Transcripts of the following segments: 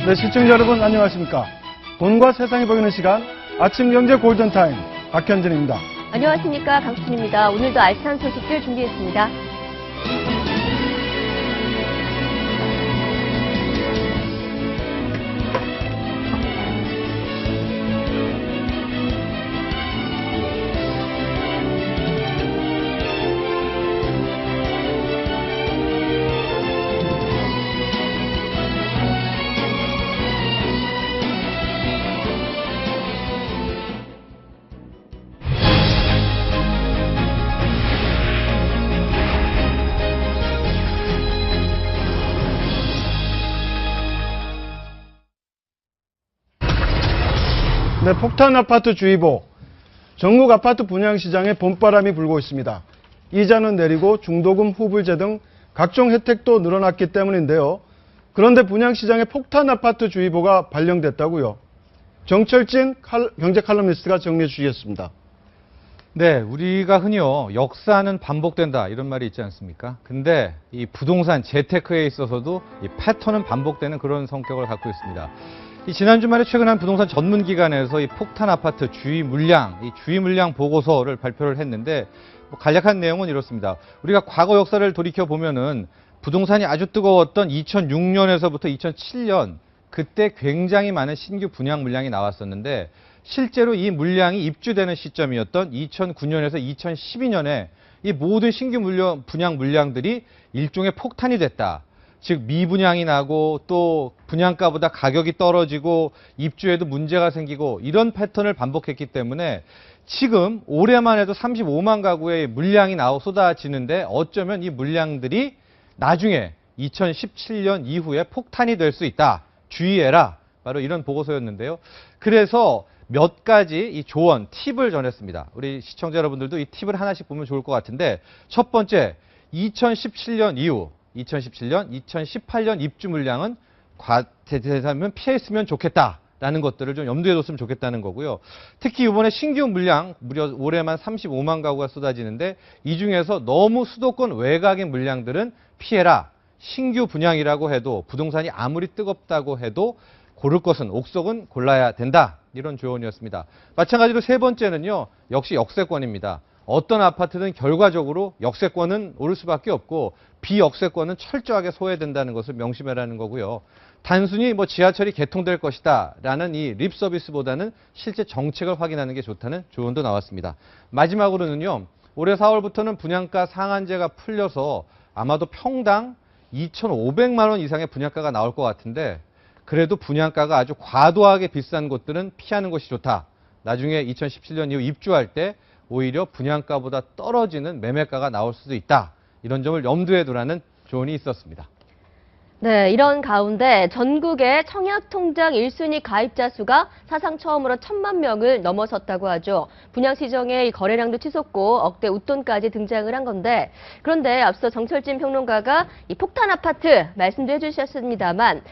네, 시청자 여러분 안녕하십니까. 돈과 세상이 보이는 시간 아침 경제 골든타임 박현진입니다. 안녕하십니까. 강수진입니다. 오늘도 알찬 소식들 준비했습니다. 네, 폭탄 아파트 주의보. 전국 아파트 분양시장에 봄바람이 불고 있습니다. 이자는 내리고 중도금 후불제 등 각종 혜택도 늘어났기 때문인데요. 그런데 분양시장에 폭탄 아파트 주의보가 발령됐다고요. 정철진 경제 칼럼니스트가 정리해 주시겠습니다. 네, 우리가 흔히요, 역사는 반복된다 이런 말이 있지 않습니까? 근데 이 부동산 재테크에 있어서도 이 패턴은 반복되는 그런 성격을 갖고 있습니다. 이 지난 주말에 최근 한 부동산 전문 기관에서 이 폭탄 아파트 주의 물량 보고서를 발표를 했는데 간략한 내용은 이렇습니다. 우리가 과거 역사를 돌이켜 보면은 부동산이 아주 뜨거웠던 2006년에서부터 2007년 그때 굉장히 많은 신규 분양 물량이 나왔었는데 실제로 이 물량이 입주되는 시점이었던 2009년에서 2012년에 이 모든 신규 분양 물량들이 일종의 폭탄이 됐다. 즉 미분양이 나고 또 분양가보다 가격이 떨어지고 입주에도 문제가 생기고 이런 패턴을 반복했기 때문에 지금 올해만 해도 35만 가구의 물량이 쏟아지는데 어쩌면 이 물량들이 나중에 2017년 이후에 폭탄이 될 수 있다. 주의해라. 바로 이런 보고서였는데요. 그래서 몇 가지 이 조언, 팁을 전했습니다. 우리 시청자 여러분들도 이 팁을 하나씩 보면 좋을 것 같은데 첫 번째, 2017년 이후 2017년, 2018년 입주 물량은 과대사면 피했으면 좋겠다라는 것들을 좀 염두에 뒀으면 좋겠다는 거고요. 특히 이번에 신규 물량 무려 올해만 35만 가구가 쏟아지는데 이 중에서 너무 수도권 외곽인 물량들은 피해라. 신규 분양이라고 해도 부동산이 아무리 뜨겁다고 해도 고를 것은 옥석은 골라야 된다. 이런 조언이었습니다. 마찬가지로 세 번째는요. 역시 역세권입니다. 어떤 아파트는 결과적으로 역세권은 오를 수밖에 없고 비역세권은 철저하게 소외된다는 것을 명심하라는 거고요. 단순히 지하철이 개통될 것이다 라는 이 립 서비스보다는 실제 정책을 확인하는 게 좋다는 조언도 나왔습니다. 마지막으로는요. 올해 4월부터는 분양가 상한제가 풀려서 아마도 평당 2,500만 원 이상의 분양가가 나올 것 같은데 그래도 분양가가 아주 과도하게 비싼 곳들은 피하는 것이 좋다. 나중에 2017년 이후 입주할 때 오히려 분양가보다 떨어지는 매매가가 나올 수도 있다. 이런 점을 염두에 두라는 조언이 있었습니다. 네, 이런 가운데 전국의 청약통장 1순위 가입자 수가 사상 처음으로 1,000만 명을 넘어섰다고 하죠. 분양시장의 거래량도 치솟고 억대 웃돈까지 등장을 한 건데 그런데 앞서 정철진 평론가가 이 폭탄 아파트 말씀도 해주셨습니다만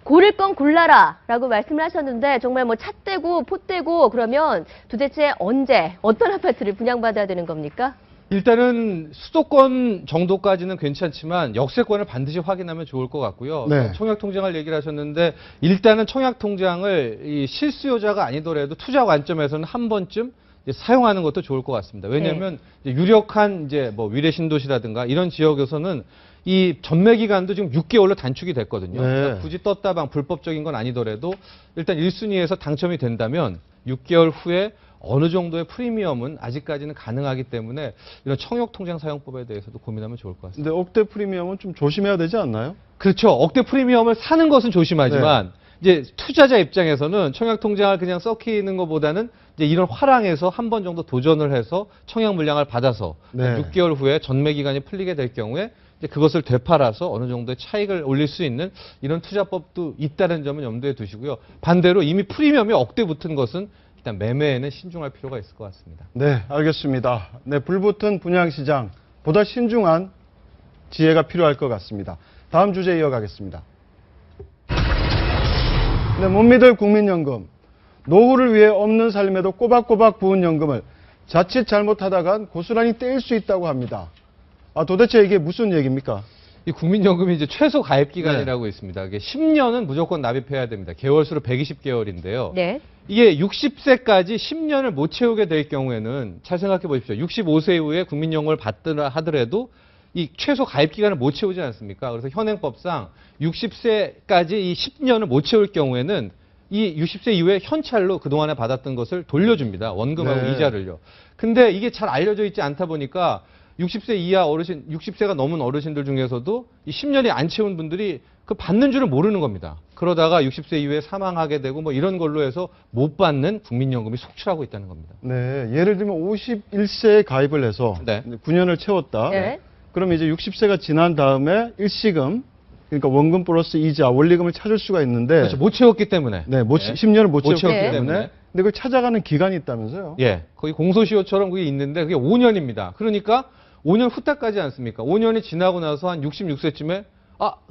고를 건 골라라 라고 말씀을 하셨는데 정말 찻대고 포대고 그러면 도대체 언제 어떤 아파트를 분양받아야 되는 겁니까? 일단은 수도권 정도까지는 괜찮지만 역세권을 반드시 확인하면 좋을 것 같고요. 네. 청약통장을 얘기를 하셨는데 일단은 청약통장을 이 실수요자가 아니더라도 투자 관점에서는 한 번쯤 사용하는 것도 좋을 것 같습니다. 왜냐하면 유력한 위례 신도시라든가 이런 지역에서는 이 전매 기간도 지금 6개월로 단축이 됐거든요. 네. 그러니까 굳이 떴다방 불법적인 건 아니더라도 일단 1순위에서 당첨이 된다면 6개월 후에 어느 정도의 프리미엄은 아직까지는 가능하기 때문에 이런 청약통장 사용법에 대해서도 고민하면 좋을 것 같습니다. 근데 억대 프리미엄은 좀 조심해야 되지 않나요? 그렇죠. 억대 프리미엄을 사는 것은 조심하지만 이제 투자자 입장에서는 청약통장을 그냥 썩히는 것보다는 이제 이런 화랑에서 한 번 정도 도전을 해서 청약 물량을 받아서 6개월 후에 전매 기간이 풀리게 될 경우에 이제 그것을 되팔아서 어느 정도의 차익을 올릴 수 있는 이런 투자법도 있다는 점은 염두에 두시고요. 반대로 이미 프리미엄이 억대 붙은 것은 일단 매매에는 신중할 필요가 있을 것 같습니다. 네, 알겠습니다. 네, 불붙은 분양시장 보다 신중한 지혜가 필요할 것 같습니다. 다음 주제 이어가겠습니다. 네, 못 믿을 국민연금. 노후를 위해 없는 삶에도 꼬박꼬박 부은 연금을 자칫 잘못하다간 고스란히 떼일 수 있다고 합니다. 도대체 이게 무슨 얘기입니까? 이 국민연금이 이제 최소 가입 기간이라고 있습니다. 이게 10년은 무조건 납입해야 됩니다. 개월수로 120개월인데요. 네. 이게 60세까지 10년을 못 채우게 될 경우에는 잘 생각해 보십시오. 65세 이후에 국민연금을 받더라 하더라도 이 최소 가입 기간을 못 채우지 않습니까? 그래서 현행법상 60세까지 이 10년을 못 채울 경우에는 이 60세 이후에 현찰로 그동안에 받았던 것을 돌려줍니다. 원금하고 네. 이자를요. 근데 이게 잘 알려져 있지 않다 보니까 60세 이하 어르신, 60세가 넘은 어르신들 중에서도 이 10년이 안 채운 분들이 그 받는 줄을 모르는 겁니다. 그러다가 60세 이후에 사망하게 되고 뭐 이런 걸로 해서 못 받는 국민연금이 속출하고 있다는 겁니다. 네, 예를 들면 51세에 가입을 해서 네. 9년을 채웠다. 네. 그럼 이제 60세가 지난 다음에 일시금, 그러니까 원금 플러스 이자, 원리금을 찾을 수가 있는데 그렇죠. 못 채웠기 때문에. 네, 네. 10년을 못 채웠기 채웠기 때문에. 때문에. 근데 그걸 찾아가는 기간이 있다면서요? 예. 거의 공소시효처럼 그게 있는데 그게 5년입니다. 그러니까 5년 후딱까지 않습니까? 5년이 지나고 나서 한 66세쯤에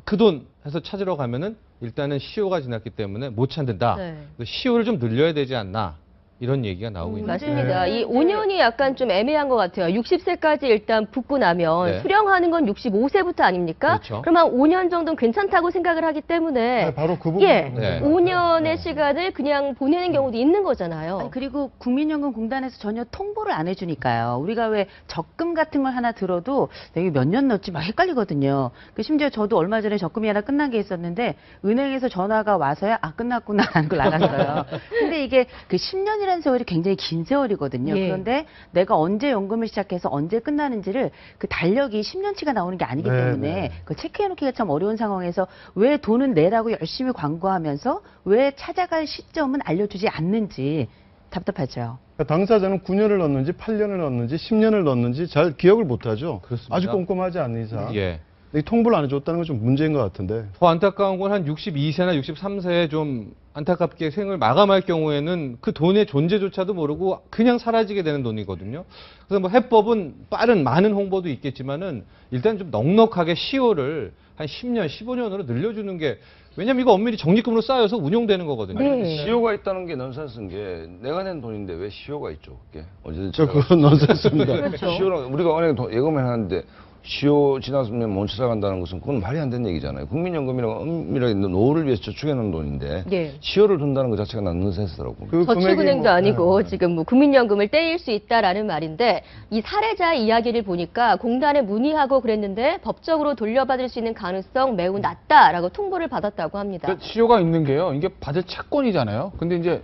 그 돈 해서 찾으러 가면은 일단은 시효가 지났기 때문에 못 찾는다. 네. 시효를 좀 늘려야 되지 않나. 이런 얘기가 나오고 있는 거죠. 맞습니다. 이 5년이 약간 좀 애매한 것 같아요. 60세까지 일단 붙고 나면 네. 수령하는 건 65세부터 아닙니까? 그렇죠. 그럼 한 5년 정도는 괜찮다고 생각을 하기 때문에 네, 바로 그 부분. 예, 네. 5년의 시간을 그냥 보내는 경우도 있는 거잖아요. 아니, 그리고 국민연금공단에서 전혀 통보를 안 해주니까요. 우리가 왜 적금 같은 걸 하나 들어도 내가 몇 년 넣었지 막 헷갈리거든요. 심지어 저도 얼마 전에 적금이 하나 끝난 게 있었는데 은행에서 전화가 와서야 끝났구나 라는 걸 알았어요. 근데 이게 그 10년이라는 세월이 굉장히 긴 세월이거든요. 예. 그런데 내가 언제 연금을 시작해서 언제 끝나는지를 그 달력이 10년치가 나오는 게 아니기 네, 때문에 네. 그 체크해놓기가 참 어려운 상황에서 왜 돈은 내라고 열심히 광고하면서 왜 찾아갈 시점은 알려주지 않는지 답답하죠. 그러니까 당사자는 9년을 넣었는지 8년을 넣었는지 10년을 넣었는지 잘 기억을 못하죠. 그렇습니다. 아주 꼼꼼하지 않는 이상. 예. 이 통보를 안 해줬다는 건 좀 문제인 것 같은데. 더 안타까운 건 한 62세나 63세에 좀 안타깝게 생을 마감할 경우에는 그 돈의 존재조차도 모르고 그냥 사라지게 되는 돈이거든요. 그래서 뭐 해법은 많은 홍보도 있겠지만은 일단 좀 넉넉하게 시효를 한 10년, 15년으로 늘려주는 게 왜냐면 이거 엄밀히 적립금으로 쌓여서 운용되는 거거든요. 네. 시효가 있다는 게 넌센스인 게 내가 낸 돈인데 왜 시효가 있죠? 그게 언제든 그건 넌센스입니다. 그렇죠. 시효는 우리가 은행에 예금을 하는데 시효 지났으면 못 찾아간다는 것은 그건 말이 안 되는 얘기잖아요. 국민연금이라고 엄밀하게 노후를 위해서 저축해 놓은 돈인데 예. 시효를 둔다는 것 자체가 난 넌센스더라고. 그 저축은행도 금액이 아니고 네. 지금 뭐 국민연금을 떼일 수 있다라는 말인데 이 사례자 이야기를 보니까 공단에 문의하고 그랬는데 법적으로 돌려받을 수 있는 가능성 매우 낮다라고 통보를 받았다고 합니다. 그러니까 시효가 있는 게요. 이게 받을 채권이잖아요. 근데 이제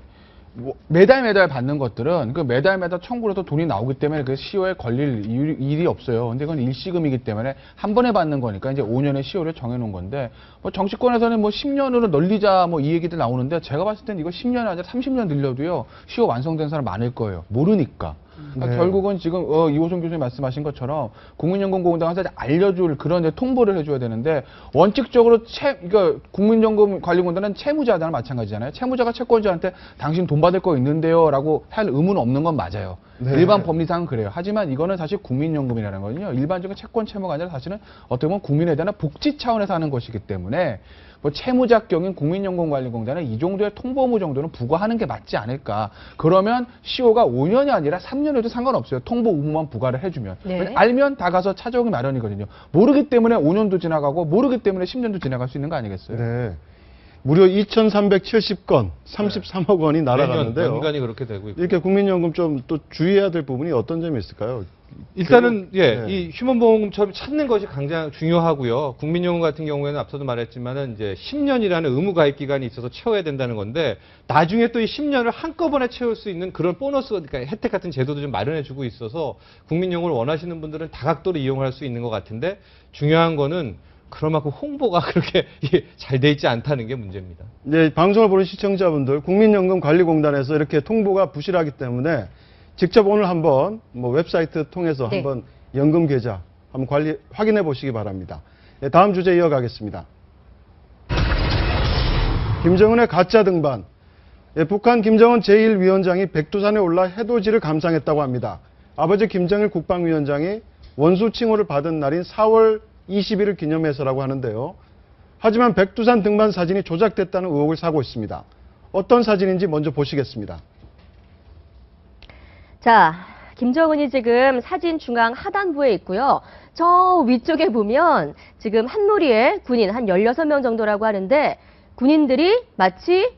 뭐 매달 받는 것들은 그 매달 청구를 해도 돈이 나오기 때문에 그 시효에 걸릴 일이 없어요. 근데 그건 일시금이기 때문에 한 번에 받는 거니까 이제 5년의 시효를 정해놓은 건데 뭐 정치권에서는 뭐 10년으로 늘리자 뭐 이 얘기들 나오는데 제가 봤을 땐 이거 10년이 아니라 30년 늘려도요 시효 완성된 사람 많을 거예요. 모르니까. 그러니까 네. 결국은 지금 이호선 교수님 말씀하신 것처럼 국민연금공단에서 알려줄 그런 이제 통보를 해줘야 되는데 원칙적으로 그러니까 국민연금관리공단은 채무자들랑 마찬가지잖아요. 채무자가 채권자한테 당신 돈 받을 거 있는데요라고 할 의무는 없는 건 맞아요. 네. 일반 법리상은 그래요. 하지만 이거는 사실 국민연금이라는 거는요. 일반적인 채권 채무가 아니라 사실은 어떻게 보면 국민에 대한 복지 차원에서 하는 것이기 때문에 뭐 채무자격인 국민연금관리공단은 이 정도의 통보 의무 정도는 부과하는 게 맞지 않을까. 그러면 시효가 5년이 아니라 3년에도 상관없어요. 통보 의무만 부과를 해주면. 네. 알면 다 가서 찾아오기 마련이거든요. 모르기 때문에 5년도 지나가고 모르기 때문에 10년도 지나갈 수 있는 거 아니겠어요? 네. 무려 2,370건, 33억 원이 날아갔는데요. 연간이 그렇게 되고 있고. 이렇게 국민연금 좀 또 주의해야 될 부분이 어떤 점이 있을까요? 일단은 네. 이 휴먼보험처럼 찾는 것이 가장 중요하고요. 국민연금 같은 경우에는 앞서도 말했지만은 이제 10년이라는 의무 가입 기간이 있어서 채워야 된다는 건데 나중에 또 이 10년을 한꺼번에 채울 수 있는 그런 보너스, 그러니까 혜택 같은 제도도 좀 마련해주고 있어서 국민연금을 원하시는 분들은 다각도로 이용할 수 있는 것 같은데 중요한 거는 그만큼 홍보가 그렇게 잘 돼 있지 않다는 게 문제입니다. 네, 방송을 보는 시청자분들, 국민연금관리공단에서 이렇게 통보가 부실하기 때문에 직접 오늘 한번 뭐 웹사이트 통해서 네. 한번 연금 계좌 한번 확인해 보시기 바랍니다. 네, 다음 주제 이어가겠습니다. 김정은의 가짜 등반. 예, 북한 김정은 제1위원장이 백두산에 올라 해돋이를 감상했다고 합니다. 아버지 김정일 국방위원장이 원수 칭호를 받은 날인 4월 20일을 기념해서라고 하는데요. 하지만 백두산 등반 사진이 조작됐다는 의혹을 사고 있습니다. 어떤 사진인지 먼저 보시겠습니다. 자, 김정은이 지금 사진 중앙 하단부에 있고요. 저 위쪽에 보면 지금 한 무리의 군인 한 16명 정도라고 하는데 군인들이 마치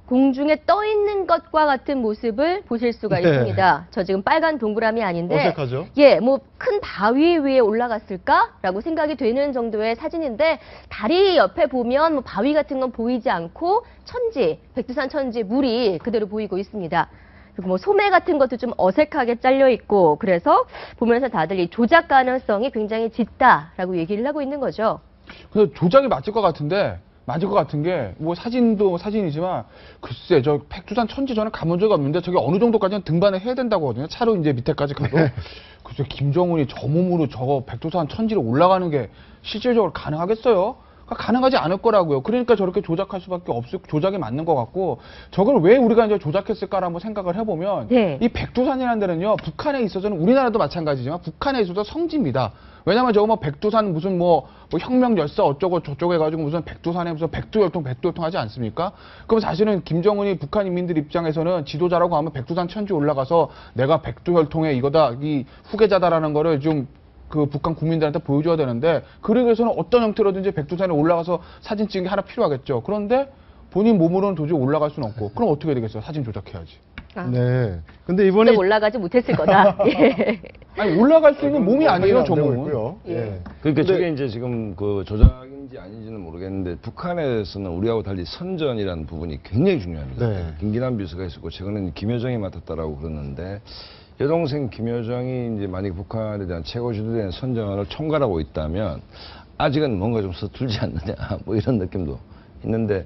공중에 떠 있는 것과 같은 모습을 보실 수가 네. 있습니다. 저 지금 빨간 동그라미 아닌데 어색하죠? 예, 뭐 큰 바위 위에 올라갔을까라고 생각이 되는 정도의 사진인데 다리 옆에 보면 뭐 바위 같은 건 보이지 않고 천지, 백두산 천지 물이 그대로 보이고 있습니다. 그리고 뭐 소매 같은 것도 좀 어색하게 잘려 있고 그래서 보면서 다들 이 조작 가능성이 굉장히 짙다라고 얘기를 하고 있는 거죠. 그래서 조작이 맞을 것 같은 게 뭐 사진도 사진이지만 글쎄 저 백두산 천지 저는 가본 적이 없는데 저게 어느 정도까지는 등반을 해야 된다고 하거든요. 차로 이제 밑에까지 가도 글쎄 김정은이 저 몸으로 저거 백두산 천지를 올라가는 게 실질적으로 가능하겠어요? 가능하지 않을 거라고요. 그러니까 저렇게 조작할 수밖에 없을 조작이 맞는 것 같고 저걸 왜 우리가 이제 조작했을까를 한번 생각을 해보면 네. 이 백두산이라는 데는요 북한에 있어서는 우리나라도 마찬가지지만 북한에 있어서 성지입니다. 왜냐면 저거 뭐 백두산 무슨 뭐 혁명 열사 어쩌고 저쩌고 해가지고 무슨 백두산에 무슨 백두혈통 하지 않습니까? 그럼 사실은 김정은이 북한 인민들 입장에서는 지도자라고 하면 백두산 천지 올라가서 내가 백두혈통의 이거다 이 후계자다라는 거를 좀 그 북한 국민들한테 보여줘야 되는데 그러기 위해서는 어떤 형태로든지 백두산에 올라가서 사진 찍는 게 하나 필요하겠죠. 그런데 본인 몸으로는 도저히 올라갈 수는 없고 그럼 어떻게 되겠어요? 사진 조작해야지. 아, 네. 근데 이번에 올라가지 못했을 거다. 예. 아니 올라갈 수 있는 몸이 아니에요, 저 몸은. 있고요. 예. 예. 그러니까 저게 이제 지금 그 조작인지 아닌지는 모르겠는데 북한에서는 우리하고 달리 선전이라는 부분이 굉장히 중요합니다. 네. 김기남 비서가 있었고 최근에는 김여정이 맡았다라고 그러는데 여동생 김여정이 이제 만약 북한에 대한 최고 지도자의 선전을 총괄하고 있다면 아직은 뭔가 좀 서툴지 않느냐 뭐 이런 느낌도 있는데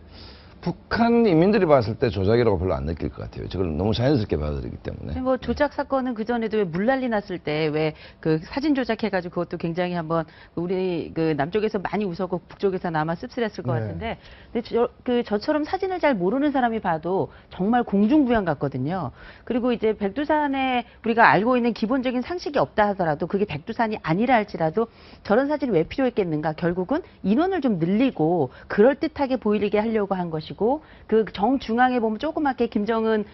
북한 인민들이 봤을 때 조작이라고 별로 안 느낄 것 같아요. 저걸 너무 자연스럽게 받아들이기 때문에. 뭐 조작 사건은 그 전에도 왜 물난리 났을 때 왜 그 사진 조작해가지고 그것도 굉장히 한번 우리 그 남쪽에서 많이 웃었고 북쪽에서는 아마 씁쓸했을 것 네. 같은데 근데 저처럼 사진을 잘 모르는 사람이 봐도 정말 공중부양 같거든요. 그리고 이제 백두산에 우리가 알고 있는 기본적인 상식이 없다 하더라도 그게 백두산이 아니라 할지라도 저런 사진이 왜 필요했겠는가? 결국은 인원을 좀 늘리고 그럴듯하게 보이게 하려고 한 것이고 그 정중앙에 보면 조그맣게 김정은이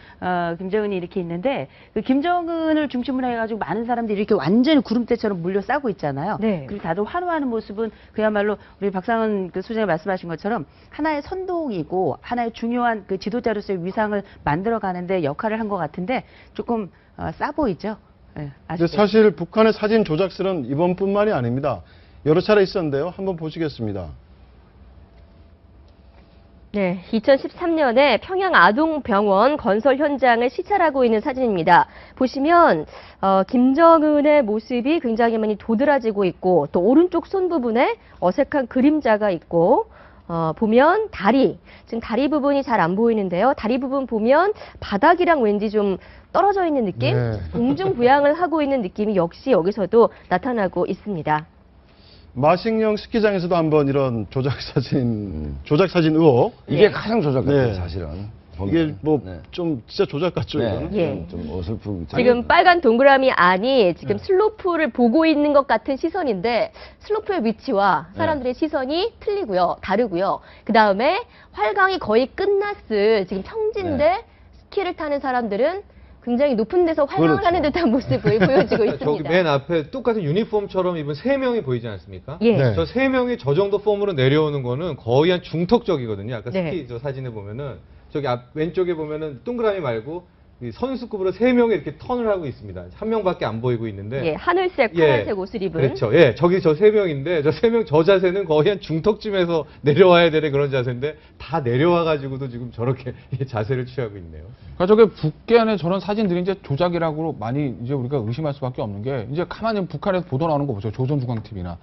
이렇게 있는데 그 김정은을 중심으로 해가지고 많은 사람들이 이렇게 완전히 구름대처럼 물려 싸고 있잖아요. 네. 그리고 다들 환호하는 모습은 그야말로 우리 박상은 그 소장이 말씀하신 것처럼 하나의 선동이고 하나의 중요한 그 지도자로서의 위상을 만들어가는데 역할을 한 것 같은데 조금 싸 보이죠. 네, 근데 사실 북한의 사진 조작설은 이번뿐만이 아닙니다. 여러 차례 있었는데요. 한번 보시겠습니다. 네, 2013년에 평양 아동병원 건설 현장을 시찰하고 있는 사진입니다. 보시면 김정은의 모습이 굉장히 많이 도드라지고 있고 또 오른쪽 손 부분에 어색한 그림자가 있고 보면 지금 다리 부분이 잘 안 보이는데요. 다리 부분 보면 바닥이랑 왠지 좀 떨어져 있는 느낌? 네. 공중부양을 하고 있는 느낌이 역시 여기서도 나타나고 있습니다. 마식령 스키장에서도 한번 이런 조작 사진 의혹. 이게 네. 가장 조작 같아요, 네. 사실은. 이게 뭐 네. 좀 진짜 조작 같죠, 네. 이거는? 예. 좀 어설프고. 지금 빨간 동그라미 안이 지금 슬로프를 보고 있는 것 같은 시선인데 슬로프의 위치와 사람들의 시선이 틀리고요. 다르고요. 그 다음에 활강이 거의 끝났을 지금 평지인데 스키를 타는 사람들은 굉장히 높은 데서 활강을 그렇죠. 하는 듯한 모습을 보여주고 저기 있습니다. 맨 앞에 똑같은 유니폼처럼 입은 세 명이 보이지 않습니까? 예. 네. 저 세 명이 저 정도 폼으로 내려오는 거는 거의 한 중턱적이거든요. 아까 네. 스키 저 사진에 보면은 저기 왼쪽에 보면은 동그라미 말고 이 선수급으로 세 명이 이렇게 턴을 하고 있습니다. 한 명밖에 안 보이고 있는데. 예, 하늘색, 예. 파란색 옷을 입은. 그렇죠. 예, 저기 저 세 명인데 저 세 명 저 자세는 거의 한 중턱쯤에서 내려와야 되는 그런 자세인데 다 내려와 가지고도 지금 저렇게 자세를 취하고 있네요. 그러니까 저게 북한의 저런 사진들이 이제 조작이라고 많이 이제 우리가 의심할 수밖에 없는 게 이제 가만히 북한에서 보도 나오는 거 보죠. 조선중앙TV나.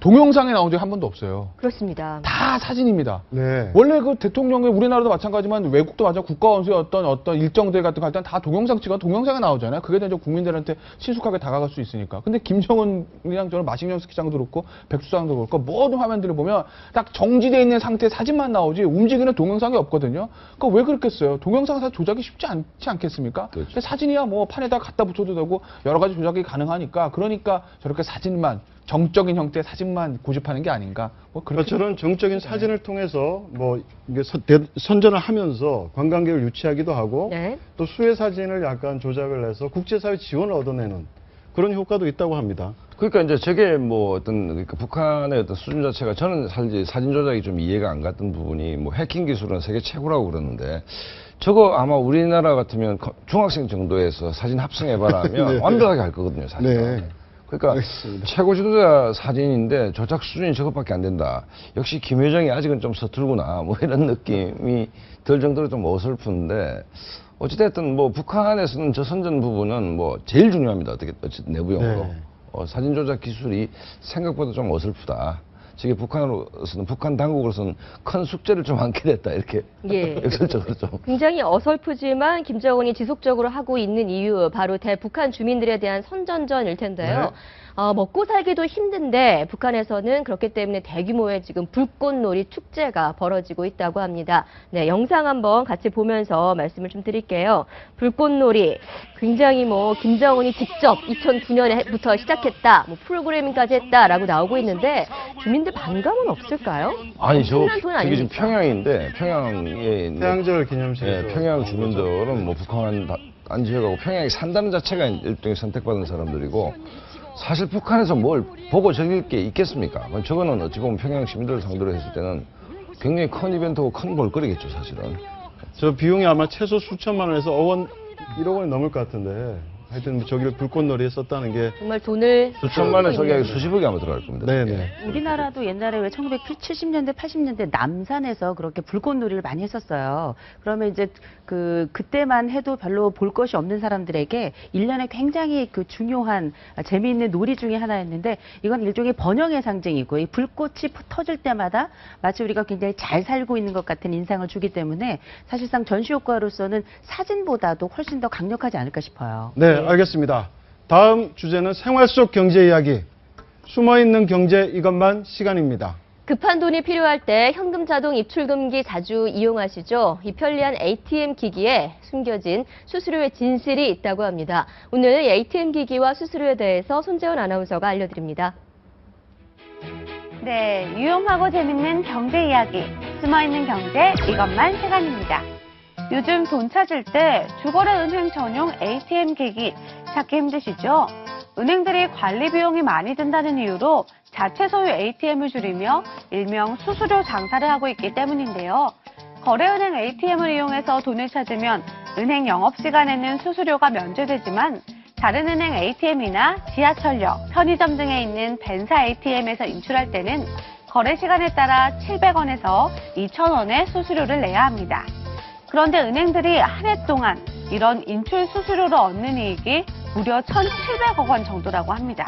동영상에 나온 적이 한 번도 없어요. 그렇습니다. 다 사진입니다. 네. 원래 그 대통령의 우리나라도 마찬가지지만 외국도 마찬가지 국가원수의 어떤 일정들 같은 거 할 때는 다 동영상 찍어 동영상에 나오잖아요. 그게 이제 국민들한테 친숙하게 다가갈 수 있으니까. 근데 김정은이랑 저는 마식령 스키장도 그렇고 백두산도 그렇고 모든 화면들을 보면 딱 정지되어 있는 상태의 사진만 나오지 움직이는 동영상이 없거든요. 그러니까 왜 그렇겠어요? 동영상 사실 조작이 쉽지 않지 않겠습니까? 그렇죠. 근데 사진이야 뭐 판에다 갖다 붙여도 되고 여러 가지 조작이 가능하니까 그러니까 저렇게 사진만 정적인 형태의 사진만 고집하는 게 아닌가. 뭐 그렇게 저런 정적인 사진을 통해서 뭐 이게 선전을 하면서 관광객을 유치하기도 하고 네. 또 수혜 사진을 약간 조작을 해서 국제사회 지원을 얻어내는 그런 효과도 있다고 합니다. 그러니까 이제 저게 뭐 어떤 그러니까 북한의 어떤 수준 자체가 저는 사진 조작이 좀 이해가 안 갔던 부분이 뭐 해킹 기술은 세계 최고라고 그러는데 저거 아마 우리나라 같으면 중학생 정도에서 사진 합성해봐라 하면 네. 완벽하게 할 거거든요, 사실. 네. 그러니까 알겠습니다. 최고 지도자 사진인데 조작 수준이 저것밖에 안 된다. 역시 김여정이 아직은 좀 서툴구나. 뭐 이런 느낌이 들 정도로 좀 어설픈데 어찌됐든 뭐 북한에서는 저 선전 부분은 뭐 제일 중요합니다. 어쨌든 내부용으로. 네. 사진 조작 기술이 생각보다 좀 어설프다. 저게 북한으로서는 북한 당국으로서는 큰 숙제를 좀 안게 됐다. 이렇게 예. 역설적으로 좀. 굉장히 어설프지만 김정은이 지속적으로 하고 있는 이유 바로 대북한 주민들에 대한 선전전일 텐데요. 네. 먹고 살기도 힘든데 북한에서는 그렇기 때문에 대규모의 지금 불꽃놀이 축제가 벌어지고 있다고 합니다. 네, 영상 한번 같이 보면서 말씀을 좀 드릴게요. 불꽃놀이 굉장히 뭐 김정은이 직접 2009년부터 시작했다, 뭐 프로그래밍까지 했다라고 나오고 있는데 주민들 반감은 없을까요? 아니 저 엄청난 돈 저게 지금 아닙니까? 평양인데 평양에 있는 태양절 기념식에서 예, 평양 주민들은 뭐 북한 안 지어가고 평양에 산다는 자체가 일종의 선택받은 사람들이고 사실 북한에서 뭘 보고 즐길 게 있겠습니까? 저거는 어찌 보면 평양 시민들을 상대로 했을 때는 굉장히 큰 이벤트고 큰 볼거리겠죠, 사실은. 저 비용이 아마 최소 수천만 원에서 1억 원이 넘을 것 같은데 하여튼 뭐 저기를 불꽃놀이에 썼다는 게 정말 돈을 수천만 원 쓰고 저기 있는 수십억이 아마 들어갈 겁니다. 네네. 우리나라도 옛날에 왜 1970년대, 80년대 남산에서 그렇게 불꽃놀이를 많이 했었어요. 그러면 이제 그때만 해도 별로 볼 것이 없는 사람들에게 1년에 굉장히 그 중요한 재미있는 놀이 중에 하나였는데 이건 일종의 번영의 상징이고 이 불꽃이 터질 때마다 마치 우리가 굉장히 잘 살고 있는 것 같은 인상을 주기 때문에 사실상 전시 효과로서는 사진보다도 훨씬 더 강력하지 않을까 싶어요. 네, 알겠습니다. 다음 주제는 생활 속 경제 이야기. 숨어있는 경제 이것만 시간입니다. 급한 돈이 필요할 때 현금 자동 입출금기 자주 이용하시죠? 이 편리한 ATM 기기에 숨겨진 수수료의 진실이 있다고 합니다. 오늘 ATM 기기와 수수료에 대해서 손재원 아나운서가 알려드립니다. 네, 유용하고 재밌는 경제 이야기, 숨어있는 경제 이것만 시간입니다. 요즘 돈 찾을 때 주거래 은행 전용 ATM 기기 찾기 힘드시죠? 은행들이 관리 비용이 많이 든다는 이유로 자체 소유 ATM을 줄이며 일명 수수료 장사를 하고 있기 때문인데요. 거래은행 ATM을 이용해서 돈을 찾으면 은행 영업시간에는 수수료가 면제되지만 다른 은행 ATM이나 지하철역, 편의점 등에 있는 벤사 ATM에서 인출할 때는 거래 시간에 따라 700원에서 2,000원의 수수료를 내야 합니다. 그런데 은행들이 한 해 동안 이런 인출 수수료로 얻는 이익이 무려 1,700억 원 정도라고 합니다.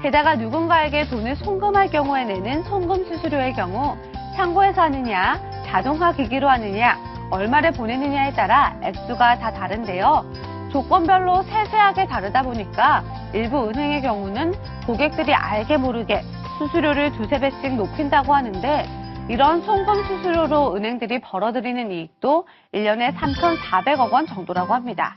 게다가 누군가에게 돈을 송금할 경우에 내는 송금 수수료의 경우 창고에서 하느냐, 자동화 기기로 하느냐, 얼마를 보내느냐에 따라 액수가 다 다른데요. 조건별로 세세하게 다르다 보니까 일부 은행의 경우는 고객들이 알게 모르게 수수료를 두세 배씩 높인다고 하는데 이런 송금 수수료로 은행들이 벌어들이는 이익도 1년에 3,400억 원 정도라고 합니다.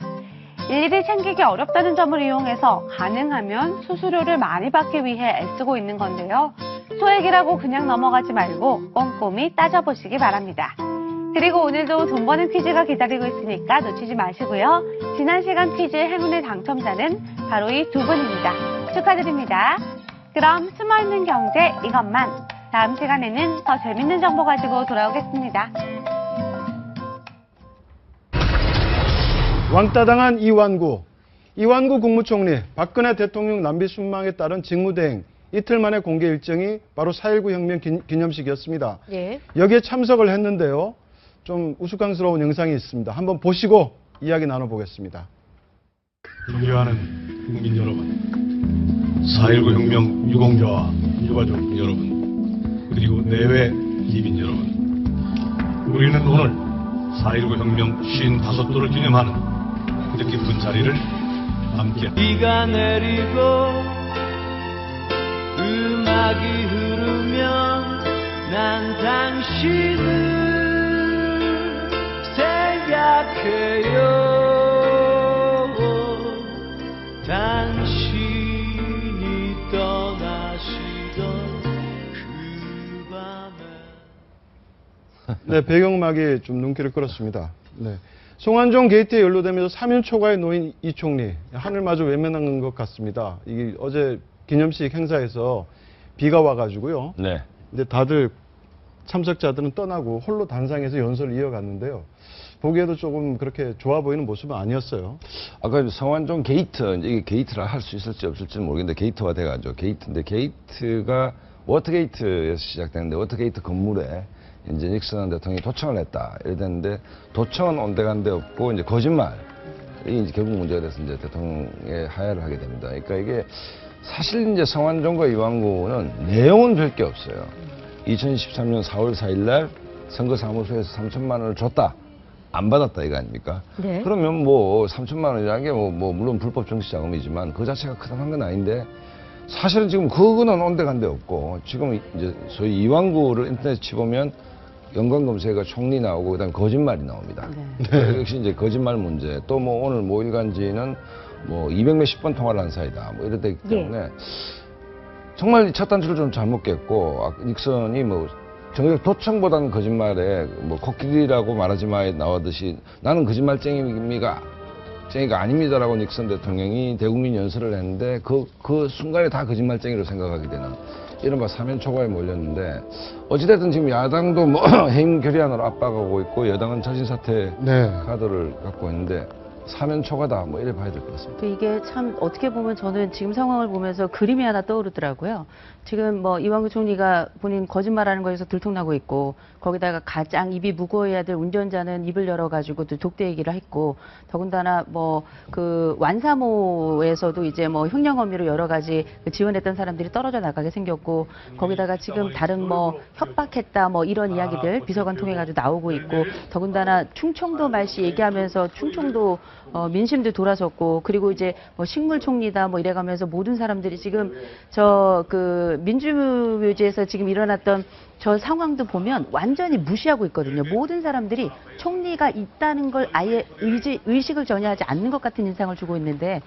일일이 챙기기 어렵다는 점을 이용해서 가능하면 수수료를 많이 받기 위해 애쓰고 있는 건데요. 소액이라고 그냥 넘어가지 말고 꼼꼼히 따져보시기 바랍니다. 그리고 오늘도 돈 버는 퀴즈가 기다리고 있으니까 놓치지 마시고요. 지난 시간 퀴즈 행운의 당첨자는 바로 이 두 분입니다. 축하드립니다. 그럼 숨어있는 경제 이것만. 다음 시간에는 더 재밌는 정보 가지고 돌아오겠습니다. 왕따당한 이완구. 이완구 국무총리, 박근혜 대통령 남비 순망에 따른 직무대행 이틀 만에 공개 일정이 바로 4.19 혁명 기념식이었습니다. 예. 여기에 참석을 했는데요. 좀 우스꽝스러운 영상이 있습니다. 한번 보시고 이야기 나눠보겠습니다. 존경하는 국민 여러분, 4.19 혁명 유공자와 유가족 여러분, 그리고 내외 시민 여러분, 우리는 오늘 4.19 혁명 55도를 기념하는 뜻깊은 자리를 함께 비가 내리고 음악이 흐르면 난 당신을 생각해요. 당신이 떠나시던 그 밤에. 네, 배경음악이 좀 눈길을 끌었습니다. 네. 송환종 게이트에 연루되면서 사면 초과에 놓인 이 총리, 하늘마저 외면한 것 같습니다. 이게 어제 기념식 행사에서 비가 와가지고요. 네. 근데 다들 참석자들은 떠나고 홀로 단상에서 연설을 이어갔는데요. 보기에도 조금 그렇게 좋아 보이는 모습은 아니었어요. 아까 성완종 게이트, 이게 게이트라 할 수 있을지 없을지는 모르겠는데 게이트화 돼가지고 게이트인데 게이트가 워터게이트에서 시작됐는데 워터게이트 건물에 이제 닉슨 대통령이 도청을 했다 이랬는데 도청은 온데간데 없고 이제 거짓말이 이제 결국 문제가 돼서 이제 대통령의 하야를 하게 됩니다. 그러니까 이게 사실 이제 성완종과 이완구는 내용은 별 게 없어요. 2013년 4월 4일 날 선거사무소에서 3천만 원을 줬다. 안 받았다 이거 아닙니까? 네. 그러면 뭐 3천만 원이라는 게 뭐 물론 불법 정치자금이지만 그 자체가 크다는 건 아닌데 사실은 지금 그거는 온데간데 없고 지금 이제 소위 이완구를 인터넷에 치보면 연관 검색어가 총리 나오고 그다음에 거짓말이 나옵니다. 네. 역시 이제 거짓말 문제. 또 뭐 오늘 뭐 일간지는 뭐 200몇십 번 통화를 한 사이다. 뭐 이랬기 때문에 정말 첫 단추를 좀 잘못 깼고 닉슨이 뭐 정작 도청보다는 거짓말에 뭐 코끼리라고 말하지 마에 나오듯이 나는 거짓말쟁이가 아닙니다라고 닉슨 대통령이 대국민 연설을 했는데 그 순간에 다 거짓말쟁이로 생각하게 되는 이른바 사면 초과에 몰렸는데 어찌됐든 지금 야당도 뭐 해임 결의안으로 압박하고 있고 여당은 자진사퇴 카드를 갖고 있는데 사면 초과다 뭐 이래 봐야 될 것 같습니다. 이게 참 어떻게 보면 저는 지금 상황을 보면서 그림이 하나 떠오르더라고요. 지금 뭐 이완구 총리가 본인 거짓말하는 거에서 들통나고 있고 거기다가 가장 입이 무거워야 될 운전자는 입을 열어가지고 또 독대 얘기를 했고 더군다나 뭐 그 완사모에서도 이제 뭐 횡령 혐의로 여러 가지 지원했던 사람들이 떨어져 나가게 생겼고 거기다가 지금 다른 뭐 협박했다 뭐 이런 이야기들 비서관 통해 가지고 나오고 있고 더군다나 충청도 말씨 얘기하면서 충청도 민심도 돌아섰고 그리고 이제 뭐 식물총리다 뭐 이래가면서 모든 사람들이 지금 저 그 민주묘지에서 지금 일어났던 저 상황도 보면 완전히 무시하고 있거든요. 모든 사람들이 총리가 있다는 걸 아예 의식을 전혀 하지 않는 것 같은 인상을 주고 있는데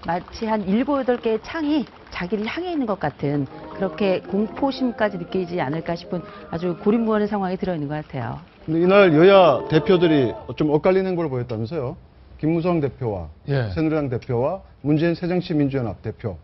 마치 한 7, 8개의 창이 자기를 향해 있는 것 같은 그렇게 공포심까지 느끼지 않을까 싶은 아주 고립무원의 상황에 들어있는 것 같아요. 근데 이날 여야 대표들이 좀 엇갈리는 행보를 보였다면서요. 김무성 대표와 새누리당 대표와 문재인 새정치민주연합 대표.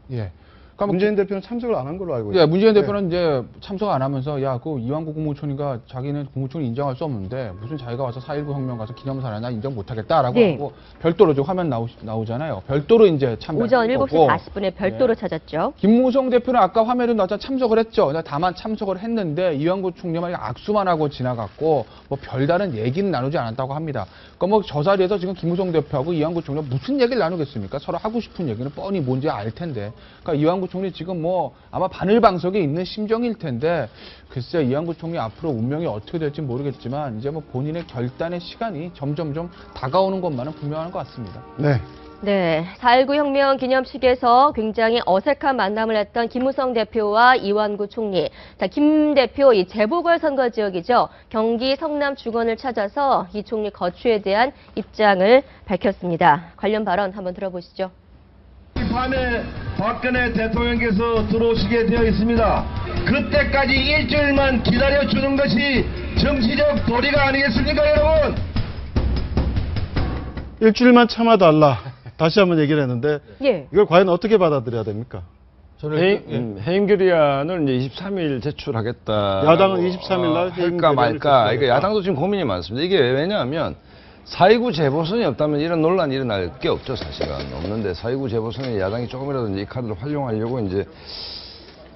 그러니까 문재인 대표는 참석을 안 한 걸로 알고 있어요. 예, 문재인 대표는 이제 참석 안 하면서 야, 그 이완구 국무총리가 자기는 국무총리 인정할 수 없는데 무슨 자기가 와서 4.19 혁명 가서 기념사 하나 인정 못 하겠다라고 하고 별도로 지금 화면 나오잖아요. 별도로 이제 참여한 오전 7시 거고. 40분에 별도로 찾았죠. 김무성 대표는 아까 화면에 나왔잖아 참석을 했죠. 다만 참석을 했는데 이완구 총리만 악수만 하고 지나갔고 뭐 별다른 얘기는 나누지 않았다고 합니다. 그러니까 뭐 저 자리에서 지금 김무성 대표하고 이완구 총리가 무슨 얘기를 나누겠습니까? 서로 하고 싶은 얘기는 뻔히 뭔지 알 텐데. 그러니까 이완구 총리 지금 뭐 아마 바늘방석에 있는 심정일 텐데 글쎄 이완구 총리 앞으로 운명이 어떻게 될지 모르겠지만 이제 뭐 본인의 결단의 시간이 점점점 다가오는 것만은 분명한 것 같습니다. 네, 4.19 혁명 기념식에서 굉장히 어색한 만남을 했던 김무성 대표와 이완구 총리. 자, 김 대표 이 재보궐선거 지역이죠. 경기 성남 주건을 찾아서 이 총리 거취에 대한 입장을 밝혔습니다. 관련 발언 한번 들어보시죠. 밤에 박근혜 대통령께서 들어오시게 되어 있습니다. 그때까지 일주일만 기다려주는 것이 정치적 도리가 아니겠습니까, 여러분? 일주일만 참아달라. 다시 한번 얘기를 했는데 이걸 과연 어떻게 받아들여야 됩니까? 해임 결의안을 이제 23일 제출하겠다. 야당은 23일 날 해임 할까 결의안을 말까. 제출하겠다. 그러니까 야당도 지금 고민이 많습니다. 이게 왜냐하면 4.29 재보선이 없다면 이런 논란이 일어날 게 없죠, 사실은. 없는데 4.29 재보선에 야당이 조금이라도 이제 이 카드를 활용하려고 이제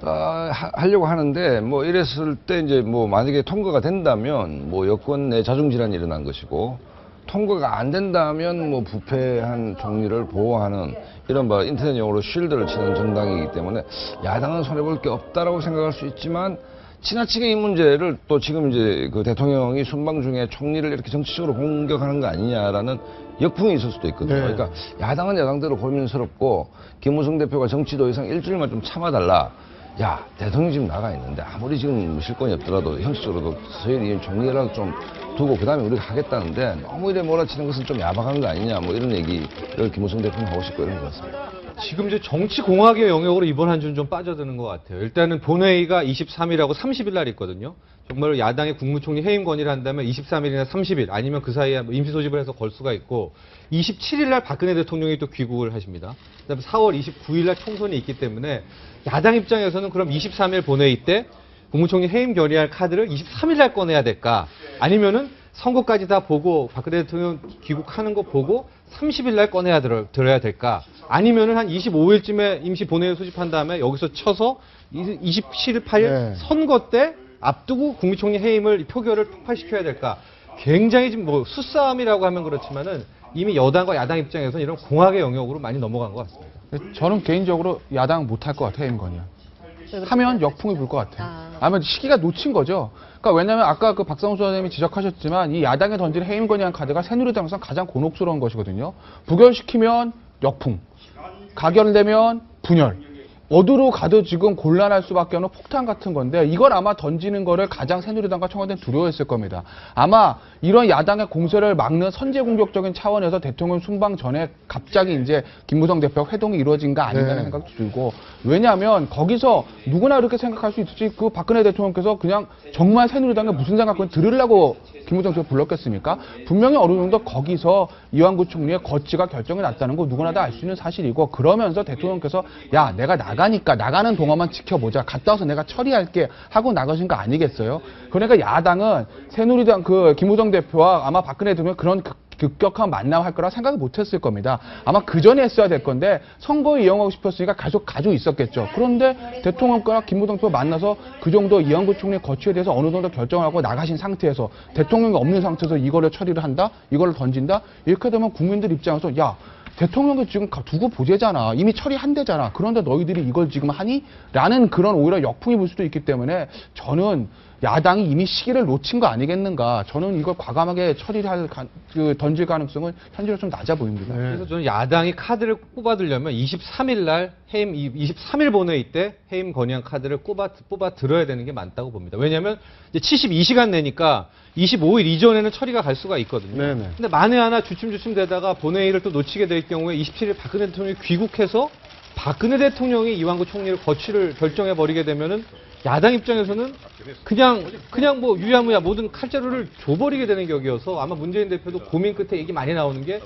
하려고 하는데 뭐 이랬을 때 이제 뭐 만약에 통과가 된다면 뭐 여권 내 자중질환이 일어난 것이고 통과가 안 된다면 뭐 부패한 총리를 보호하는 이런 뭐 인터넷 용어로 쉴드를 치는 정당이기 때문에 야당은 손해볼 게 없다라고 생각할 수 있지만 지나치게 이 문제를 또 지금 이제 그 대통령이 순방 중에 총리를 이렇게 정치적으로 공격하는 거 아니냐라는 역풍이 있을 수도 있거든요. 그러니까 야당은 야당대로 고민스럽고 김무성 대표가 정치도 이상 일주일만 좀 참아달라. 야, 대통령 지금 나가 있는데 아무리 지금 실권이 없더라도 형식적으로도 서열이 총리라도 좀 두고 그다음에 우리가 하겠다는데 너무 이래 몰아치는 것은 좀 야박한 거 아니냐 뭐 이런 얘기를 김무성 대표는 하고 싶고 이런 것 같습니다. 지금 이제 정치공학의 영역으로 이번 한 주는 좀 빠져드는 것 같아요. 일단은 본회의가 23일하고 30일 날 있거든요. 정말 야당의 국무총리 해임 건의를 한다면 23일이나 30일 아니면 그 사이에 뭐 임시 소집을 해서 걸 수가 있고 27일 날 박근혜 대통령이 또 귀국을 하십니다. 그다음에 4월 29일 날 총선이 있기 때문에 야당 입장에서는 그럼 23일 본회의 때 국무총리 해임 결의할 카드를 23일 날 꺼내야 될까? 아니면은 선거까지 다 보고 박근혜 대통령 귀국하는 거 보고 30일 날 꺼내야 들어야 될까? 아니면은 한 25일쯤에 임시 본회의 소집한 다음에 여기서 쳐서 27일, 8일 네. 선거 때 앞두고 국무총리 해임을 표결을 폭발시켜야 될까? 굉장히 지금 뭐 수싸움이라고 하면 그렇지만은 이미 여당과 야당 입장에서는 이런 공학의 영역으로 많이 넘어간 것 같습니다. 저는 개인적으로 야당 못할 것 같아요, 해임 건의요. 하면 역풍이 불 것 같아요. 아마 시기가 놓친 거죠. 그러니까 왜냐하면 아까 그 박상훈 소장님이 지적하셨지만 이 야당에 던진 해임 건의안 카드가 새누리당에서 가장 곤혹스러운 것이거든요. 부결시키면 역풍, 가결되면 분열. 어디로 가도 지금 곤란할 수밖에 없는 폭탄 같은 건데 이걸 아마 던지는 거를 가장 새누리당과 청와대는 두려워했을 겁니다. 아마 이런 야당의 공세를 막는 선제 공격적인 차원에서 대통령 순방 전에 갑자기 이제 김무성 대표 회동이 이루어진 거 아닌가라는 네. 생각도 들고 왜냐하면 거기서 누구나 이렇게 생각할 수 있을지 그 박근혜 대통령께서 그냥 정말 새누리당에 무슨 생각을 들으려고 김무성 대표 불렀겠습니까? 분명히 어느 정도 거기서 이완구 총리의 거취가 결정이 났다는 거 누구나 다 알 수 있는 사실이고 그러면서 대통령께서 야 내가 나가니까 나가는 동안만 지켜보자 갔다 와서 내가 처리할게 하고 나가신 거 아니겠어요? 그러니까 야당은 새누리당 그 김무성 대표와 아마 박근혜 대통령 그런 급격한 만남할 거라 생각을 못했을 겁니다. 아마 그 전에 했어야 될 건데 선거에 이용하고 싶었으니까 계속 가지고 있었겠죠. 그런데 대통령과 김무성 대표 만나서 그 정도 이완구 총리의 거취에 대해서 어느 정도 결정을 하고 나가신 상태에서 대통령이 없는 상태에서 이거를 처리를 한다? 이거를 던진다? 이렇게 되면 국민들 입장에서 야 대통령도 지금 두고 보재잖아. 이미 처리한대잖아. 그런데 너희들이 이걸 지금 하니? 라는 그런 오히려 역풍이 불 수도 있기 때문에 저는 야당이 이미 시기를 놓친 거 아니겠는가. 저는 이걸 과감하게 처리할 던질 가능성은 현재로 좀 낮아 보입니다. 네. 그래서 저는 야당이 카드를 뽑아들려면 23일 날 해임, 23일 본회의 때 해임 건의안 카드를 뽑아 들어야 되는 게 맞다고 봅니다. 왜냐하면 이제 72시간 내니까 25일 이전에는 처리가 갈 수가 있거든요. 네네. 근데 만에 하나 주춤주춤 되다가 본회의를 또 놓치게 될 경우에 27일 박근혜 대통령이 귀국해서 박근혜 대통령이 이완구 총리를 거취를 결정해 버리게 되면은 야당 입장에서는 그냥 뭐 유야무야 모든 칼자루를 줘버리게 되는 격이어서 아마 문재인 대표도 고민 끝에 얘기 많이 나오는 게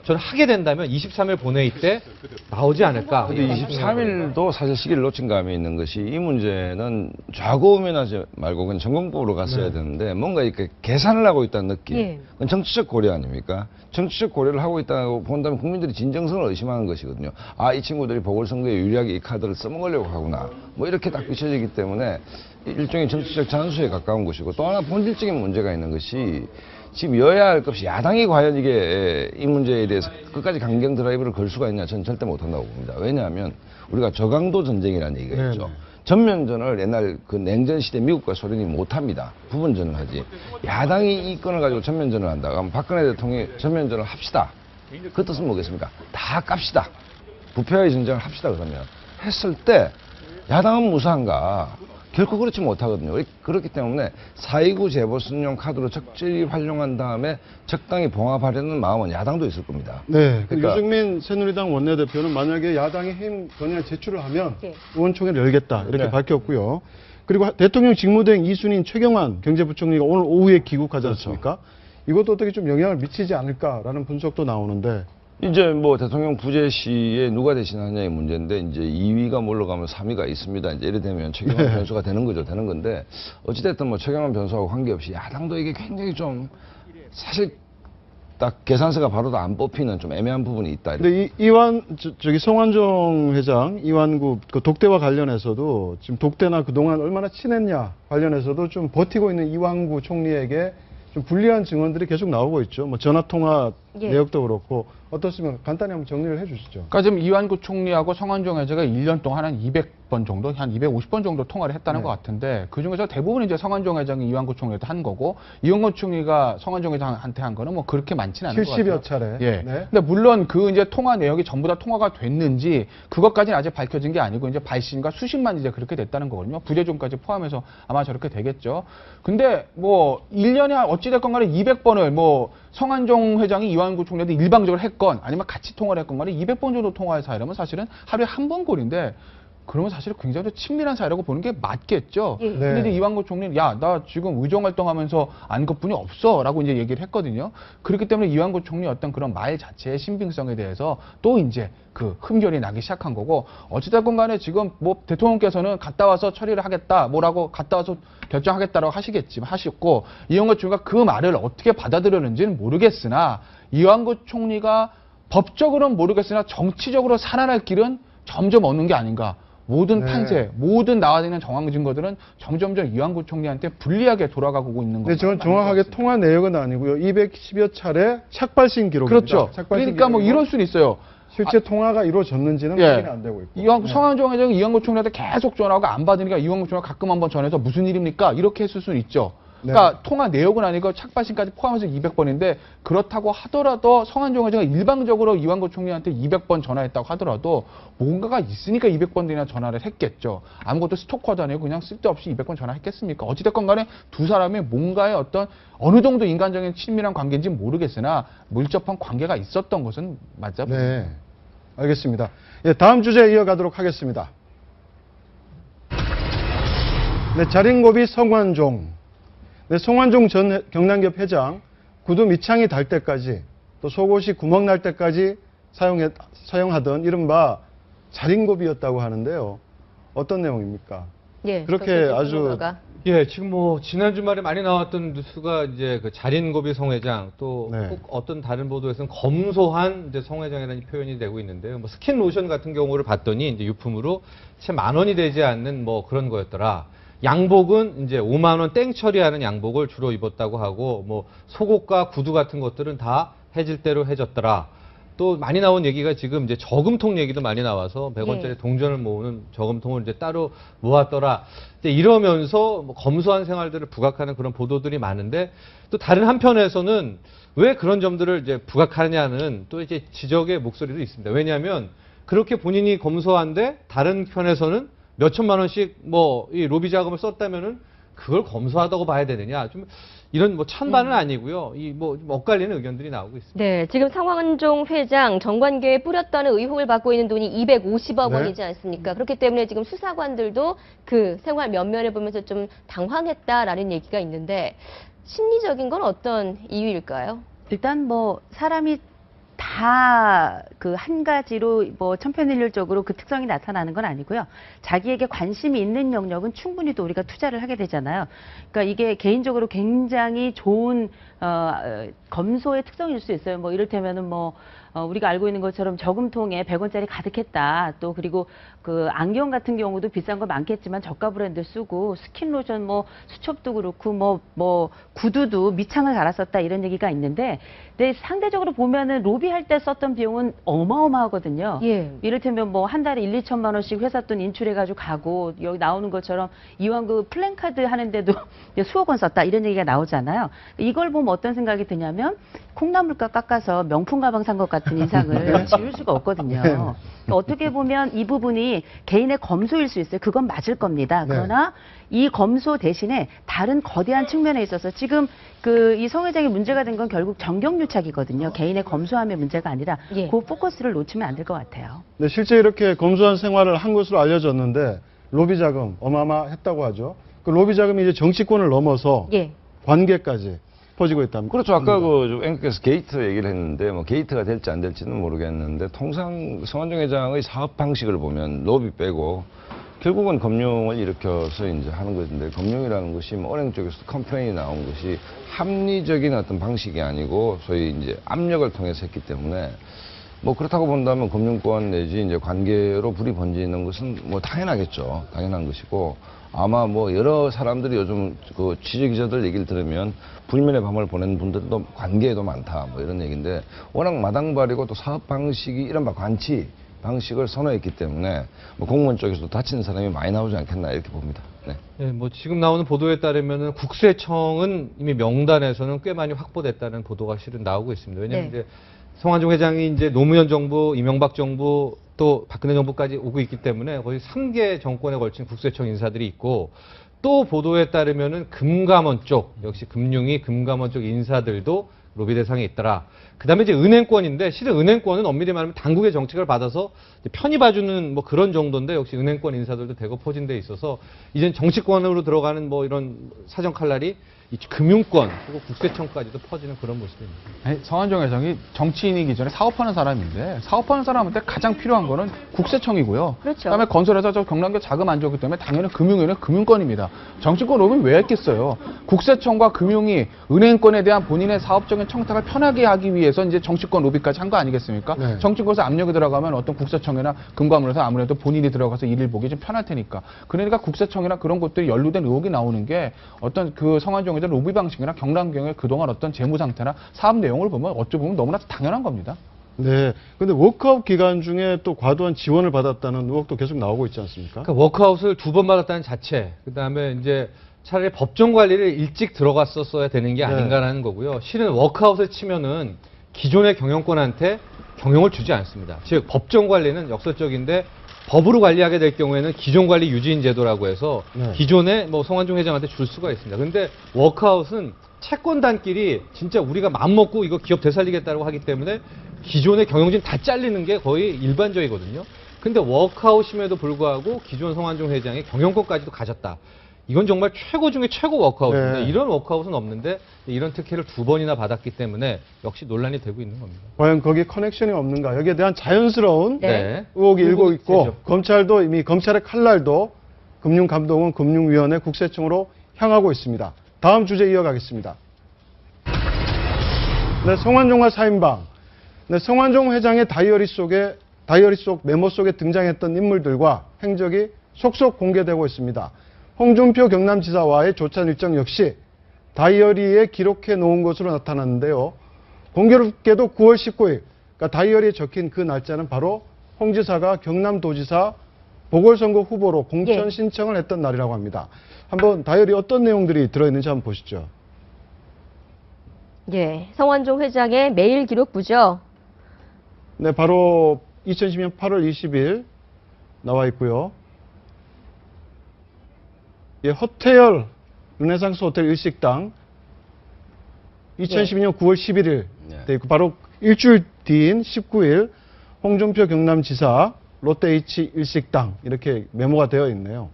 저는 하게 된다면 23일 본회의 때 나오지 않을까. 근데 23일도 사실 시기를 놓친 감이 있는 것이 이 문제는 좌고우면하지 말고 그냥 전공법으로 갔어야 되는데 뭔가 이렇게 계산을 하고 있다는 느낌. 예. 그건 정치적 고려 아닙니까? 정치적 고려를 하고 있다고 본다면 국민들이 진정성을 의심하는 것이거든요. 아, 이 친구들이 보궐선거에 유리하게 이 카드를 써먹으려고 하구나. 뭐 이렇게 딱 비춰지기 때문에 일종의 정치적 잔수에 가까운 것이고 또 하나 본질적인 문제가 있는 것이 지금 여야 할 것 없이 야당이 과연 이게 이 문제에 대해서 끝까지 강경 드라이브를 걸 수가 있냐 저는 절대 못한다고 봅니다. 왜냐하면 우리가 저강도 전쟁이라는 얘기가 있죠. 전면전을 옛날 그 냉전 시대 미국과 소련이 못합니다. 부분전을 하지. 야당이 이 건을 가지고 전면전을 한다. 그럼 박근혜 대통령이 전면전을 합시다. 그 뜻은 뭐겠습니까? 다 깝시다. 부패와의 전쟁을 합시다 그러면. 했을 때 야당은 무사한가? 결코 그렇지 못하거든요. 그렇기 때문에 4.29 재보선용 카드로 적절히 활용한 다음에 적당히 봉합하려는 마음은 야당도 있을 겁니다. 네. 그러니까 유승민 새누리당 원내대표는 만약에 야당이 해임 건의안 제출을 하면 네. 의원총회를 열겠다 이렇게 네. 밝혔고요. 그리고 대통령 직무대행 2순위인 최경환 경제부총리가 오늘 오후에 귀국하지 않습니까? 이것도 어떻게 좀 영향을 미치지 않을까라는 분석도 나오는데 이제 뭐 대통령 부재 시에 누가 대신하냐의 문제인데 이제 2위가 물러가면 3위가 있습니다. 이제 이래 되면 최경환 변수가 되는 거죠. 되는 건데 어찌됐든 뭐 최경환 변수하고 관계없이 야당도 이게 굉장히 좀 사실 딱 계산서가 바로도 안 뽑히는 좀 애매한 부분이 있다. 근데 저기 성완종 회장, 이완구 그 독대와 관련해서도 지금 독대나 그동안 얼마나 친했냐 관련해서도 좀 버티고 있는 이완구 총리에게 좀 불리한 증언들이 계속 나오고 있죠. 뭐 전화통화 예. 내역도 그렇고 어떻습니까? 간단히 한번 정리를 해주시죠. 그러니까 지금 이완구 총리하고 성완종 회장가 1년 동안 한 200번 정도, 한 250번 정도 통화를 했다는 것 같은데 그 중에서 대부분 이제 성완종 회장이 이완구 총리한테 한 거고 이완구 총리가 성완종 회장한테 한 거는 뭐 그렇게 많지는 않은 것 같아요. 70여 차례. 예. 네. 근데 물론 그 이제 통화 내역이 전부 다 통화가 됐는지 그것까지는 아직 밝혀진 게 아니고 이제 발신과 수신만 이제 그렇게 됐다는 거거든요. 부재중까지 포함해서 아마 저렇게 되겠죠. 근데 뭐 1년에 어찌됐건 간에 200번을 뭐 성완종 회장이 이완구 총리한테 일방적으로 했건 아니면 같이 통화를 했건 간에 200번 정도 통화할 사이라면 사실은 하루에 한 번 꼴인데 그러면 사실 굉장히 친밀한 사이라고 보는 게 맞겠죠. 예. 근데 이제 이완구 총리는 야, 나 지금 의정 활동하면서 안 것뿐이 없어라고 이제 얘기를 했거든요. 그렇기 때문에 이완구 총리 어떤 그런 말 자체의 신빙성에 대해서 또 이제 그 흠결이 나기 시작한 거고, 어찌됐건 간에 지금 뭐 대통령께서는 갔다 와서 처리를 하겠다, 뭐라고 갔다 와서 결정하겠다라고 하셨고, 이완구 총리가 그 말을 어떻게 받아들였는지는 모르겠으나, 이완구 총리가 법적으로는 모르겠으나 정치적으로 살아날 길은 점점 얻는 게 아닌가. 모든 네. 판세, 모든 나와 있는 정황 증거들은 점점점 이완구 총리한테 불리하게 돌아가고 있는 근데 거죠. 저는 정확하게 통화 내역은 아니고요. 210여 차례 착발신 기록입니다. 그렇죠. 착발신 그러니까 뭐 기록이고 이럴 수는 있어요. 실제 통화가 이루어졌는지는 예. 확인이 안 되고 있고. 이완구 성한종 회장이 이완구 총리한테 계속 전화하고 안 받으니까 이완구 총리가 가끔 한번 전해서 무슨 일입니까? 이렇게 했을 수는 있죠. 그러니까 통화 내역은 아니고 착발신까지 포함해서 200번인데, 그렇다고 하더라도 성한종 회장이 일방적으로 이완구 총리한테 200번 전화했다고 하더라도 뭔가가 있으니까 200번이나 전화를 했겠죠. 아무것도 스토커도 아니고 그냥 쓸데없이 200번 전화했겠습니까? 어찌됐건 간에 두 사람이 뭔가의 어떤 어느 정도 인간적인 친밀한 관계인지 모르겠으나 밀접한 관계가 있었던 것은 맞아 보입니다. 네. 알겠습니다. 예, 다음 주제 이어가도록 하겠습니다. 네, 자린고비 성완종. 네, 성완종 전 경남기업 회장 구두 밑창이 달 때까지, 또 속옷이 구멍 날 때까지 사용하던 이른바 자린고비였다고 하는데요. 어떤 내용입니까? 예. 그렇게 정 아주 평론가가. 예, 지금 뭐 지난 주말에 많이 나왔던 뉴스가 이제 그 자린고비 성회장, 또 네. 꼭 어떤 다른 보도에서는 검소한 이제 성회장이라는 표현이 되고 있는데요. 뭐 스킨 로션 같은 경우를 봤더니 이제 유품으로 채 10,000원이 되지 않는 뭐 그런 거였더라. 양복은 이제 5만 원 땡 처리하는 양복을 주로 입었다고 하고, 뭐 속옷과 구두 같은 것들은 다 해질 대로 해졌더라. 또 많이 나온 얘기가 지금 이제 저금통 얘기도 많이 나와서 100원짜리 네. 동전을 모으는 저금통을 이제 따로 모았더라. 이제 이러면서 뭐 검소한 생활들을 부각하는 그런 보도들이 많은데, 또 다른 한편에서는 왜 그런 점들을 이제 부각하냐는 또 이제 지적의 목소리도 있습니다. 왜냐하면 그렇게 본인이 검소한데 다른 편에서는 몇 천만 원씩 뭐 이 로비 자금을 썼다면은 그걸 검소하다고 봐야 되느냐, 좀 이런 뭐 찬반은 아니고요. 이 뭐 엇갈리는 의견들이 나오고 있습니다. 네, 지금 성완종 회장 정관계에 뿌렸다는 의혹을 받고 있는 돈이 250억 네. 원이지 않습니까? 그렇기 때문에 지금 수사관들도 그 생활 면면을 보면서 좀 당황했다라는 얘기가 있는데, 심리적인 건 어떤 이유일까요? 일단 뭐 사람이 다 그 한 가지로 뭐 천편일률적으로 그 특성이 나타나는 건 아니고요. 자기에게 관심이 있는 영역은 충분히 또 우리가 투자를 하게 되잖아요. 그러니까 이게 개인적으로 굉장히 좋은 검소의 특성일 수 있어요. 뭐 이를테면은 뭐 우리가 알고 있는 것처럼 저금통에 100원짜리 가득했다. 또 그리고 그 안경 같은 경우도 비싼 거 많겠지만 저가 브랜드 쓰고, 스킨 로션 뭐 수첩도 그렇고 뭐 구두도 밑창을 갈았었다, 이런 얘기가 있는데, 근데 상대적으로 보면은 로비할 때 썼던 비용은 어마어마하거든요. 예. 이를테면 뭐 한 달에 1-2천만 원씩 회사 돈 인출해가지고 가고, 여기 나오는 것처럼 이완구 플랜카드 하는데도 수억 원 썼다, 이런 얘기가 나오잖아요. 이걸 보면 어떤 생각이 드냐면, 콩나물가 깎아서 명품 가방 산 것 같은 인상을 지울 수가 없거든요. 그러니까 어떻게 보면 이 부분이 개인의 검소일 수 있어요. 그건 맞을 겁니다. 그러나 이 검소 대신에 다른 거대한 측면에 있어서 지금 그 이 성 회장이 문제가 된 건 결국 정경유착이거든요. 개인의 검소함의 문제가 아니라 예. 그 포커스를 놓치면 안 될 것 같아요. 네, 실제 이렇게 검소한 생활을 한 것으로 알려졌는데, 로비 자금 어마어마했다고 하죠. 그 로비 자금이 이제 정치권을 넘어서 예. 관계까지 퍼지고 있답니다. 그렇죠. 아까 그 앵커께서 게이트 얘기를 했는데, 뭐 게이트가 될지 안 될지는 모르겠는데, 통상 성완종 회장의 사업 방식을 보면 로비 빼고 결국은 금융을 일으켜서 이제 하는 것인데, 금융이라는 것이 뭐 은행 쪽에서 컴플레인이 나온 것이 합리적인 어떤 방식이 아니고 소위 이제 압력을 통해서 했기 때문에, 뭐 그렇다고 본다면 금융권 내지 이제 관계로 불이 번지는 것은 뭐 당연하겠죠. 당연한 것이고, 아마 뭐 여러 사람들이 요즘 그 취재 기자들 얘기를 들으면 불면의 밤을 보낸 분들도 관계에도 많다, 뭐 이런 얘기인데, 워낙 마당발이고 또 사업 방식이 이른바 관치 방식을 선호했기 때문에 뭐 공무원 쪽에서도 다치는 사람이 많이 나오지 않겠나, 이렇게 봅니다. 네. 예, 뭐 지금 나오는 보도에 따르면은 국세청은 이미 명단에서는 꽤 많이 확보됐다는 보도가 실은 나오고 있습니다. 왜냐하면 네. 이제 성완종 회장이 이제 노무현 정부, 이명박 정부, 또 박근혜 정부까지 오고 있기 때문에 거의 3개 정권에 걸친 국세청 인사들이 있고, 또 보도에 따르면은 금감원 쪽, 역시 금융위 금감원 쪽 인사들도 로비 대상에 있더라. 그 다음에 이제 은행권인데, 실은 은행권은 엄밀히 말하면 당국의 정책을 받아서 편히 봐주는 뭐 그런 정도인데, 역시 은행권 인사들도 대거 포진돼 있어서, 이젠 정치권으로 들어가는 뭐 이런 사정 칼날이 이 금융권, 그리고 국세청까지도 퍼지는 그런 모습입니다. 아니, 성완종 회장이 정치인이기 전에 사업하는 사람인데, 사업하는 사람한테 가장 필요한 거는 국세청이고요. 그렇죠. 그다음에 건설회사 저 경남도 자금 안 좋기 때문에 당연히 금융위는 금융권입니다. 정치권 로비는 왜 했겠어요? 국세청과 금융이 은행권에 대한 본인의 사업적인 청탁을 편하게 하기 위해서 이제 정치권 로비까지 한 거 아니겠습니까? 네. 정치권에서 압력이 들어가면 어떤 국세청이나 금감원에서 아무래도 본인이 들어가서 일을 보기 좀 편할 테니까. 그러니까 국세청이나 그런 것들이 연루된 의혹이 나오는 게 어떤 그 성완종 회장 로비 방식이나 경남경의 그동안 어떤 재무 상태나 사업 내용을 보면 어찌 보면 너무나 당연한 겁니다. 네. 근데 워크아웃 기간 중에 또 과도한 지원을 받았다는 의혹도 계속 나오고 있지 않습니까? 그러니까 워크아웃을 2번 받았다는 자체, 그 다음에 이제 차라리 법정 관리를 일찍 들어갔었어야 되는 게 아닌가라는 거고요. 실은 워크아웃을 치면은 기존의 경영권한테 경영을 주지 않습니다. 즉, 법정 관리는 역설적인데 법으로 관리하게 될 경우에는 기존 관리 유지인 제도라고 해서 네. 기존의 뭐 성완종 회장한테 줄 수가 있습니다. 근데 워크아웃은 채권단끼리 진짜 우리가 맘먹고 이거 기업 되살리겠다고 하기 때문에 기존의 경영진 다 잘리는 게 거의 일반적이거든요. 근데 워크아웃임에도 불구하고 기존 성완종 회장의 경영권까지도 가졌다. 이건 정말 최고 중에 최고 워크아웃인데, 네. 이런 워크아웃은 없는데 이런 특혜를 2번이나 받았기 때문에 역시 논란이 되고 있는 겁니다. 과연 거기에 커넥션이 없는가? 여기에 대한 자연스러운 네. 의혹이 일고 있고, 되죠. 검찰도 이미 검찰의 칼날도 금융감독원 금융위원회 국세청으로 향하고 있습니다. 다음 주제 이어가겠습니다. 네, 성완종과 사인방. 네, 성완종 회장의 다이어리 속 메모 속에 등장했던 인물들과 행적이 속속 공개되고 있습니다. 홍준표 경남지사와의 조찬 일정 역시 다이어리에 기록해 놓은 것으로 나타났는데요. 공교롭게도 9월 19일, 그러니까 다이어리에 적힌 그 날짜는 바로 홍 지사가 경남도지사 보궐선거 후보로 공천 예. 신청을 했던 날이라고 합니다. 한번 다이어리 어떤 내용들이 들어있는지 한번 보시죠. 예, 성완종 회장의 메일 기록부죠. 네, 바로 2010년 8월 20일 나와 있고요. 예, 허태열 르네상스 호텔 일식당 2012년 9월 11일 돼 있고, 바로 일주일 뒤인 19일 홍준표 경남지사 롯데H 일식당 이렇게 메모가 되어 있네요.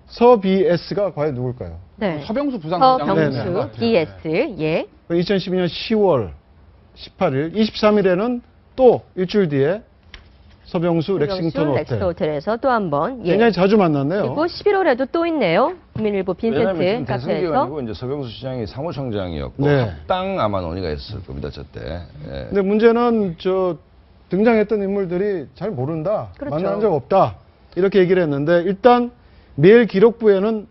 서BS가 과연 누굴까요? 네. 서병수 부산시장. 서병수, BS, 예. 2012년 10월 18일, 23일에는 또 일주일 뒤에 서병수 렉싱턴 호텔. 렉스턴 호텔에서 또 한 번. 예. 굉장히 자주 만났네요. 그리고 11월에도 또 있네요. 국민일보 왜냐하면 빈센트 지금 대선 카페에서. 기간이고 이제 서병수 시장이 사무총장이었고 네. 합당 아마 논의가 있을 겁니다, 저때. 예. 근데 문제는 등장했던 인물들이 잘 모른다. 그렇죠. 만난 적 없다. 이렇게 얘기를 했는데, 일단 메일 기록부에는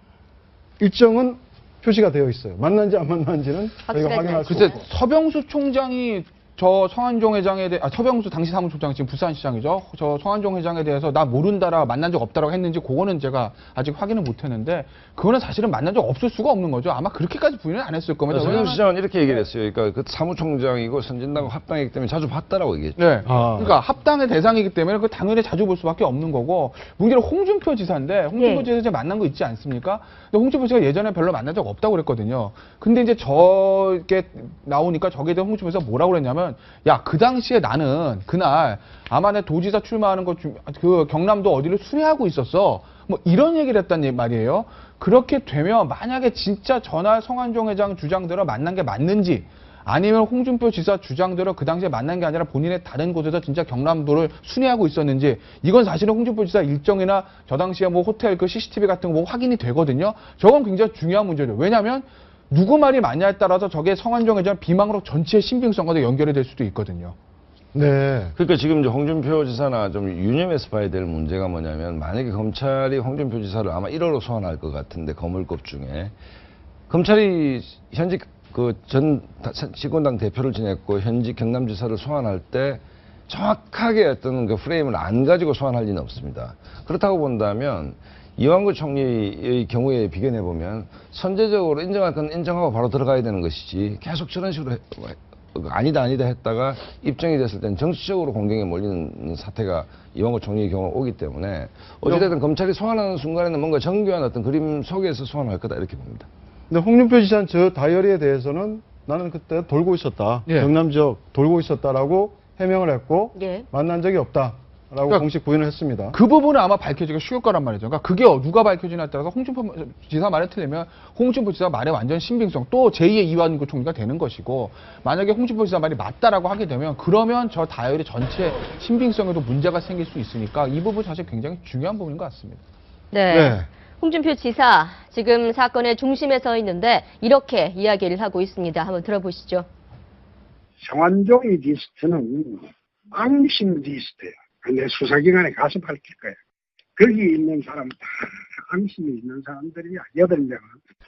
일정은 표시가 되어 있어요. 만난지 안 만난지는 저희가 확실하지 확인할 수 글쎄, 없고. 서병수 총장이 저 성완종 회장에 대해, 서병수 당시 사무총장이 지금 부산시장이죠. 저 성완종 회장에 대해서 나 모른다라 만난 적 없다라고 했는지 그거는 제가 아직 확인을 못 했는데, 그거는 사실은 만난 적 없을 수가 없는 거죠. 아마 그렇게까지 부인은 안 했을 겁니다. 서병수 시장은 이렇게 얘기를 했어요. 그러니까 그 사무총장이고 선진당 합당이기 때문에 자주 봤다라고 얘기했죠. 네. 아. 그러니까 합당의 대상이기 때문에 그 당연히 자주 볼 수밖에 없는 거고, 문제는 홍준표 지사인데, 홍준표 예. 지사 이제 만난 거 있지 않습니까? 근데 홍준표 지사가 예전에 별로 만난 적 없다고 그랬거든요. 근데 이제 저게 나오니까 저기에 대해 홍준표 지사가 뭐라고 그랬냐면, 야, 그 당시에 나는 그날 아마 내 도지사 출마하는 그 경남도 어디를 순회하고 있었어. 뭐 이런 얘기를 했단 말이에요. 그렇게 되면 만약에 진짜 전날 성완종 회장 주장대로 만난 게 맞는지, 아니면 홍준표 지사 주장대로 그 당시에 만난 게 아니라 본인의 다른 곳에서 진짜 경남도를 순회하고 있었는지, 이건 사실은 홍준표 지사 일정이나 저 당시에 뭐 호텔 그 CCTV 같은 거 뭐 확인이 되거든요. 저건 굉장히 중요한 문제죠. 왜냐하면 누구 말이 맞냐에 따라서 저게 성완종 회장 비망으로 전체의 신빙성과도 연결이 될 수도 있거든요. 네. 그러니까 지금 이제 홍준표 지사나 좀 유념해서 봐야 될 문제가 뭐냐면, 만약에 검찰이 홍준표 지사를 아마 1호로 소환할 것 같은데, 거물급 중에 검찰이 현직 그 전 집권당 대표를 지냈고 현직 경남지사를 소환할 때 정확하게 어떤 그 프레임을 안 가지고 소환할 리는 없습니다. 그렇다고 본다면 이완구 총리의 경우에 비견해 보면 선제적으로 인정할 건 인정하고 바로 들어가야 되는 것이지, 계속 저런 식으로 아니다 했다가 입증이 됐을 땐 정치적으로 공경에 몰리는 사태가 이완구 총리의 경우에 오기 때문에 어찌됐든 검찰이 소환하는 순간에는 뭔가 정교한 어떤 그림 속에서 소환할 거다, 이렇게 봅니다. 근데 홍준표 지사는 저 다이어리에 대해서는 나는 그때 돌고 있었다. 예. 경남 지역 돌고 있었다라고 해명을 했고 예. 만난 적이 없다라고 그러니까 공식 부인을 했습니다. 그 부분은 아마 밝혀지기가 쉬울 거란 말이죠. 그러니까 그게 누가 밝혀지냐에 따라서 홍준표 지사 말에 틀리면 홍준표 지사 말에 완전 신빙성 또 제2의 이완구 총리가 되는 것이고 만약에 홍준표 지사 말이 맞다라고 하게 되면 그러면 저 다이어리 전체 신빙성에도 문제가 생길 수 있으니까 이 부분 사실 굉장히 중요한 부분인 것 같습니다. 네. 네. 홍준표 지사 지금 사건의 중심에 서 있는데 이렇게 이야기를 하고 있습니다. 한번 들어보시죠. 성완종 리스트는 암심 리스트예요. 근데 수사기관에 가서 밝힐 거예요. 거기 있는 사람 다 암심이 있는 사람들이야. 8명은.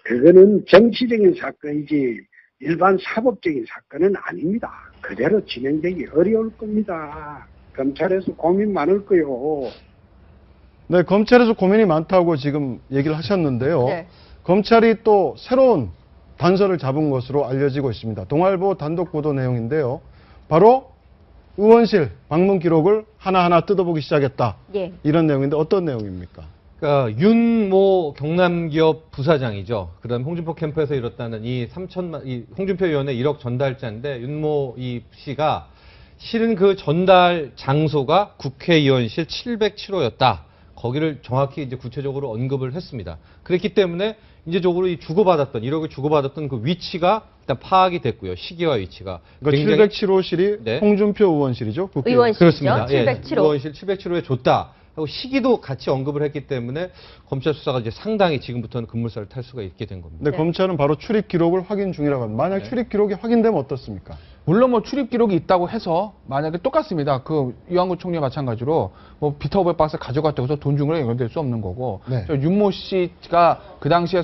그거는 정치적인 사건이지 일반 사법적인 사건은 아닙니다. 그대로 진행되기 어려울 겁니다. 검찰에서 고민 많을 거요. 네, 검찰에서 고민이 많다고 지금 얘기를 하셨는데요. 네. 검찰이 또 새로운 단서를 잡은 것으로 알려지고 있습니다. 동아일보 단독 보도 내용인데요. 바로 의원실 방문 기록을 하나하나 뜯어보기 시작했다. 예. 이런 내용인데 어떤 내용입니까? 그러니까 윤모 경남기업 부사장이죠. 그다음 홍준표 캠프에서 이뤘다는 이 홍준표 의원의 1억 전달자인데 윤모 이 씨가 실은 그 전달 장소가 국회의원실 707호였다. 거기를 정확히 이제 구체적으로 언급을 했습니다. 그랬기 때문에 이제적으로 이 주고받았던 1억을 주고받았던 그 위치가 일단 파악이 됐고요. 시기와 위치가. 그러니까 707호실이 네. 홍준표 의원실이죠. 의원실이죠. 그렇습니다. 707호. 의원실 707호에 줬다. 하고 시기도 같이 언급을 했기 때문에 검찰 수사가 이제 상당히 지금부터는 급물살을 탈 수가 있게 된 겁니다. 근데 네. 검찰은 바로 출입 기록을 확인 중이라고 합니다. 만약 출입 기록이 확인되면 어떻습니까? 물론 뭐 출입 기록이 있다고 해서 만약에 똑같습니다. 그 이완구 총리와 마찬가지로 뭐 비타오백 박스 가져갔다고 해서 돈 준 거랑 연결될 수 없는 거고 네. 저 윤모 씨가 그 당시에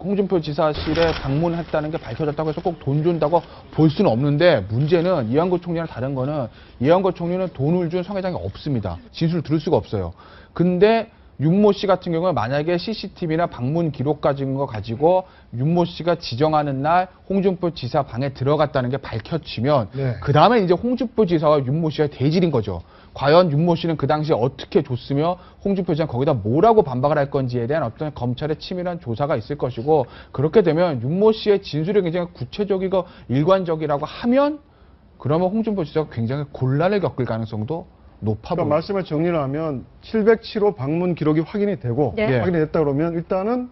홍준표 지사실에 방문했다는 게 밝혀졌다고 해서 꼭 돈 준다고 볼 수는 없는데 문제는 이완구 총리랑 다른 거는 이완구 총리는 돈을 준 성 회장이 없습니다. 진술을 들을 수가 없어요. 근데 윤모 씨 같은 경우는 만약에 CCTV나 방문 기록 가진 거 가지고 윤모 씨가 지정하는 날 홍준표 지사 방에 들어갔다는 게 밝혀지면 네. 그 다음에 이제 홍준표 지사와 윤모 씨가 대질인 거죠. 과연 윤모 씨는 그 당시에 어떻게 줬으며 홍준표 지사는 거기다 뭐라고 반박을 할 건지에 대한 어떤 검찰의 치밀한 조사가 있을 것이고 그렇게 되면 윤모 씨의 진술이 굉장히 구체적이고 일관적이라고 하면 그러면 홍준표 지사가 굉장히 곤란을 겪을 가능성도 높아 그러니까 보입니다. 말씀을 정리를 하면 707호 방문 기록이 확인이 되고 네. 확인이 됐다 그러면 일단은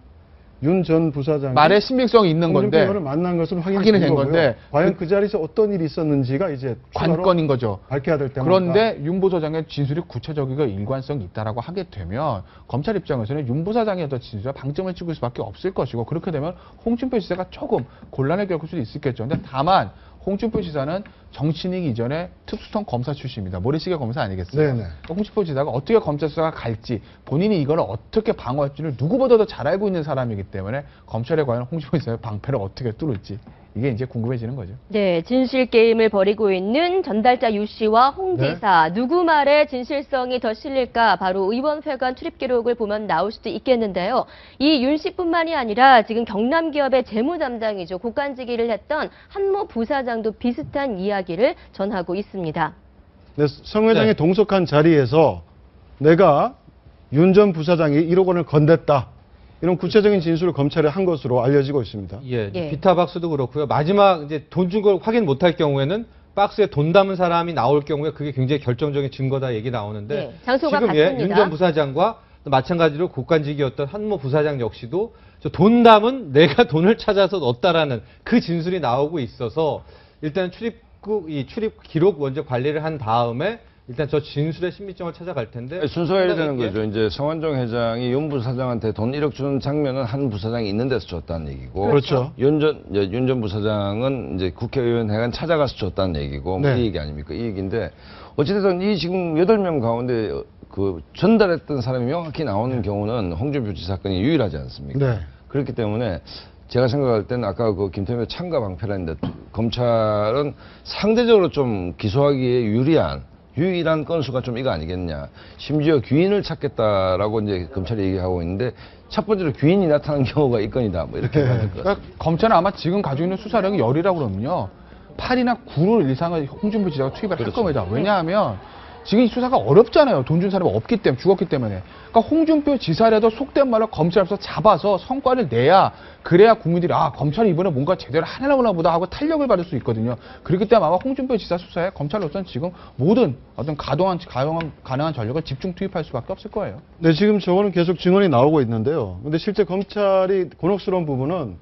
윤 전 부사장이 말에 신빙성이 있는 홍준표 건데 의원을 만난 것은 확인이 확인이 된 된 거고요. 건데 과연 그 자리에서 어떤 일이 있었는지가 이제 추가로 관건인 거죠. 밝혀야 될 때마다 그런데 윤 부사장의 진술이 구체적이고 일관성이 있다라고 하게 되면 검찰 입장에서는 윤 부사장의 어떤 진술에 방점을 찍을 수밖에 없을 것이고 그렇게 되면 홍준표 지사가 조금 곤란을 겪을 수도 있겠죠. 근데 다만 홍준표 지사는 정치인이기 이전에 특수통 검사 출신입니다. 모래시계 검사 아니겠어요? 네네. 홍준표 지사가 어떻게 검찰 수사가 갈지 본인이 이걸 어떻게 방어할지를 누구보다도 잘 알고 있는 사람이기 때문에 검찰에 과연 홍준표 지사의 방패를 어떻게 뚫을지 이게 이제 궁금해지는 거죠. 네, 진실 게임을 벌이고 있는 전달자 유 씨와 홍 네. 지사 누구 말에 진실성이 더 실릴까 바로 의원회관 출입 기록을 보면 나올 수도 있겠는데요. 이 윤 씨뿐만이 아니라 지금 경남기업의 재무담당이죠. 국간직위를 했던 한모 부사장도 비슷한 이야기를 전하고 있습니다. 네, 성 회장이 네. 동석한 자리에서 내가 윤 전 부사장이 1억 원을 건넸다. 이런 구체적인 진술을 검찰에 한 것으로 알려지고 있습니다. 예, 예. 비타 박스도 그렇고요. 마지막 이제 돈 준 걸 확인 못할 경우에는 박스에 돈 담은 사람이 나올 경우에 그게 굉장히 결정적인 증거다 얘기 나오는데 네, 장소가 지금 같습니다. 윤 전 부사장과 또 마찬가지로 국간직이었던 한모 부사장 역시도 저 돈 담은 내가 돈을 찾아서 넣었다라는 그 진술이 나오고 있어서 일단 이 출입 기록 먼저 관리를 한 다음에 일단 저 진술의 신빙성을 찾아갈 텐데 순서해야 되는 예. 거죠. 이제 성완종 회장이 윤 부사장한테 돈 1억 주는 장면은 한 부사장이 있는 데서 줬다는 얘기고. 그렇죠. 윤 전 부사장은 이제 국회의원회관 찾아가서 줬다는 얘기고. 네. 이 얘기 아닙니까? 이 얘기인데 어찌됐든 이 지금 8명 가운데 그 전달했던 사람이 명확히 나오는 경우는 홍준표 지사 사건이 유일하지 않습니까? 네. 그렇기 때문에 제가 생각할 때는 아까 그 김태흠의 참가 방패라 했는데 검찰은 상대적으로 좀 기소하기에 유일한 건수가 좀 이거 아니겠냐. 심지어 귀인을 찾겠다라고 이제 검찰이 얘기하고 있는데 첫 번째로 귀인이 나타난 경우가 이 건이다. 뭐 이렇게 해야 될 것 같습니다. 그러니까 검찰은 아마 지금 가지고 있는 수사력이 열이라고 그러면요. 8이나 9를 이상을 홍준표 지사가 투입을 할 겁니다. 왜냐하면 지금 이 수사가 어렵잖아요. 돈 준 사람이 없기 때문에, 죽었기 때문에. 그러니까 홍준표 지사라도 속된 말로 검찰 앞에서 잡아서 성과를 내야, 그래야 국민들이 아, 검찰이 이번에 뭔가 제대로 하려나 보다 하고 탄력을 받을 수 있거든요. 그렇기 때문에 아마 홍준표 지사 수사에 검찰로서는 지금 모든 어떤 가능한 전력을 집중 투입할 수밖에 없을 거예요. 네, 지금 저거는 계속 증언이 나오고 있는데요. 근데 실제 검찰이 곤혹스러운 부분은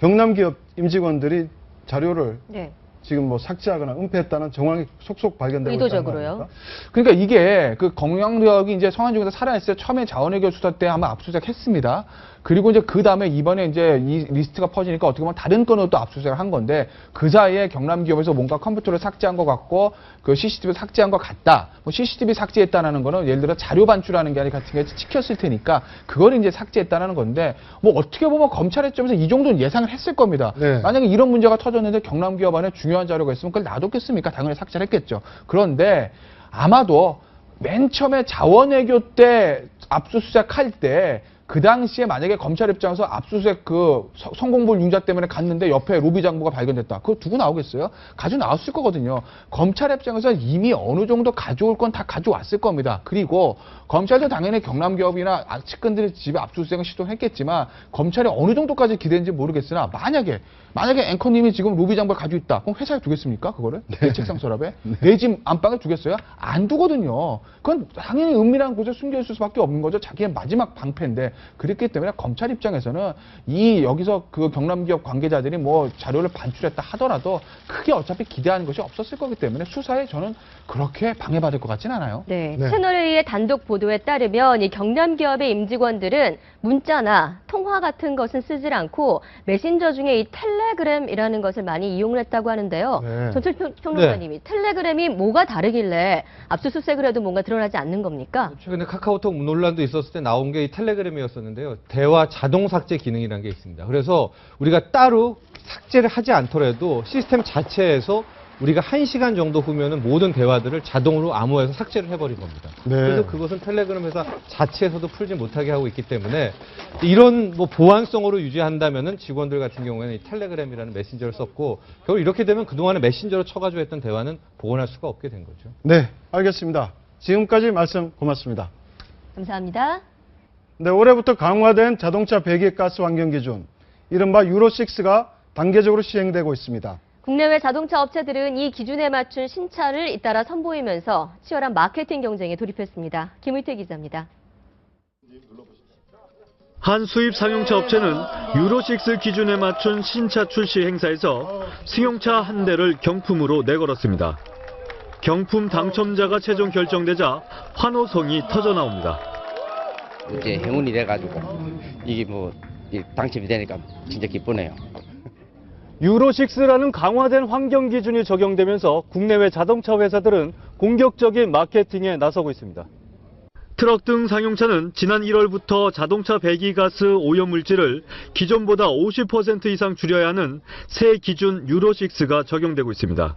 경남기업 임직원들이 자료를 네. 지금 뭐 삭제하거나 은폐했다는 정황이 속속 발견되고 있다는 의도적으로요? 거 아닙니까? 그러니까 이게 그 경남기업이 이제 성완종에서 살아있을 때 처음에 자원외교 수사 때 한번 압수수색 했습니다. 그리고 이제 그 다음에 이번에 이제 이 리스트가 퍼지니까 어떻게 보면 다른 건으로 또 압수수색을 한 건데 그 사이에 경남기업에서 뭔가 컴퓨터를 삭제한 것 같고 그 CCTV를 삭제한 것 같다. 뭐 CCTV 삭제했다는 거는 예를 들어 자료 반출하는 게 아니라 같은 게 찍혔을 테니까 그걸 이제 삭제했다는 건데 뭐 어떻게 보면 검찰의 점에서 이 정도는 예상을 했을 겁니다. 네. 만약에 이런 문제가 터졌는데 경남기업 안에 중요한 자료가 있으면 그걸 놔뒀겠습니까? 당연히 삭제를 했겠죠. 그런데 아마도 맨 처음에 자원외교 때 압수수색할 때 그 당시에 만약에 검찰 입장에서 압수수색 그 성공볼 융자 때문에 갔는데 옆에 로비 장부가 발견됐다. 그거 두고 나오겠어요? 가지고 나왔을 거거든요. 검찰 입장에서 이미 어느 정도 가져올 건 다 가져왔을 겁니다. 그리고 검찰도 당연히 경남기업이나 측근들의 집에 압수수색을 시도했겠지만 검찰이 어느 정도까지 기대는지 모르겠으나 만약에 앵커님이 지금 로비 장부를 가지고 있다. 그럼 회사에 두겠습니까? 그거를? 내 책상 서랍에? 내 집 안방에 두겠어요? 안 두거든요. 그건 당연히 은밀한 곳에 숨겨있을 수밖에 없는 거죠. 자기의 마지막 방패인데. 그렇기 때문에 검찰 입장에서는 여기서 그 경남기업 관계자들이 뭐 자료를 반출했다 하더라도 크게 어차피 기대하는 것이 없었을 거기 때문에 수사에 저는 그렇게 방해받을 것 같진 않아요. 네, 네. 채널A의 단독 보도에 따르면 이 경남기업의 임직원들은 문자나 통화 같은 것은 쓰질 않고 메신저 중에 이 텔레그램이라는 것을 많이 이용을 했다고 하는데요. 네. 전철 평론가님이 텔레그램이 뭐가 다르길래 압수수색을 해도 뭔가 드러나지 않는 겁니까? 최근에 카카오톡 논란도 있었을 때 나온 게 이 텔레그램이었었는데요. 대화 자동 삭제 기능이라는 게 있습니다. 그래서 우리가 따로 삭제를 하지 않더라도 시스템 자체에서 우리가 1시간 정도 후면은 모든 대화들을 자동으로 암호해서 삭제를 해버린 겁니다. 네. 그래서 그것은 텔레그램 회사 자체에서도 풀지 못하게 하고 있기 때문에 이런 뭐 보안성으로 유지한다면은 직원들 같은 경우에는 이 텔레그램이라는 메신저를 썼고 결국 이렇게 되면 그동안에 메신저로 쳐가지고 했던 대화는 복원할 수가 없게 된 거죠. 네, 알겠습니다. 지금까지 말씀 고맙습니다. 감사합니다. 네, 올해부터 강화된 자동차 배기가스 환경 기준, 이른바 유로6가 단계적으로 시행되고 있습니다. 국내외 자동차 업체들은 이 기준에 맞춘 신차를 잇따라 선보이면서 치열한 마케팅 경쟁에 돌입했습니다. 김의태 기자입니다. 한 수입 상용차 업체는 유로6 기준에 맞춘 신차 출시 행사에서 승용차 한 대를 경품으로 내걸었습니다. 경품 당첨자가 최종 결정되자 환호성이 터져나옵니다. 이제 행운이 돼가지고 이게 뭐 당첨이 되니까 진짜 기쁘네요. 유로6라는 강화된 환경 기준이 적용되면서 국내외 자동차 회사들은 공격적인 마케팅에 나서고 있습니다. 트럭 등 상용차는 지난 1월부터 자동차 배기가스 오염물질을 기존보다 50% 이상 줄여야 하는 새 기준 유로6가 적용되고 있습니다.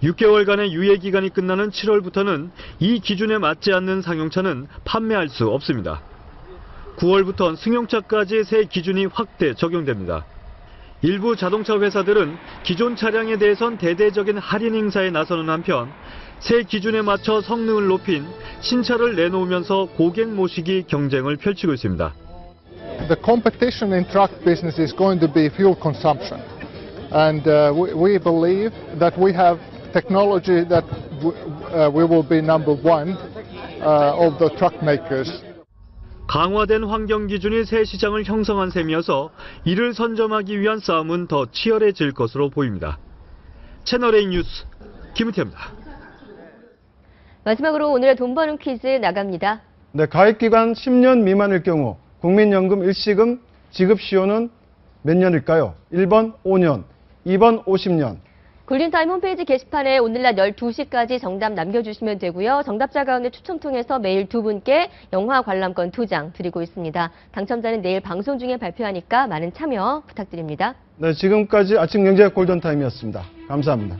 6개월간의 유예 기간이 끝나는 7월부터는 이 기준에 맞지 않는 상용차는 판매할 수 없습니다. 9월부터는 승용차까지 새 기준이 확대 적용됩니다. 일부 자동차 회사들은 기존 차량에 대해선 대대적인 할인 행사에 나서는 한편 새 기준에 맞춰 성능을 높인 신차를 내놓으면서 고객 모시기 경쟁을 펼치고 있습니다. The competition in truck business is going to be fuel consumption, and we believe that we have technology that we will be number one of the truck makers. 강화된 환경 기준이 새 시장을 형성한 셈이어서 이를 선점하기 위한 싸움은 더 치열해질 것으로 보입니다. 채널A 뉴스 김은태입니다. 마지막으로 오늘의 돈 버는 퀴즈 나갑니다. 네, 가입기간 10년 미만일 경우 국민연금 일시금 지급 시효는 몇 년일까요? 1번 5년, 2번 50년. 골든타임 홈페이지 게시판에 오늘 낮 12시까지 정답 남겨주시면 되고요. 정답자 가운데 추첨 통해서 매일 2분께 영화 관람권 2장 드리고 있습니다. 당첨자는 내일 방송 중에 발표하니까 많은 참여 부탁드립니다. 네, 지금까지 아침 경제 골든타임이었습니다. 감사합니다.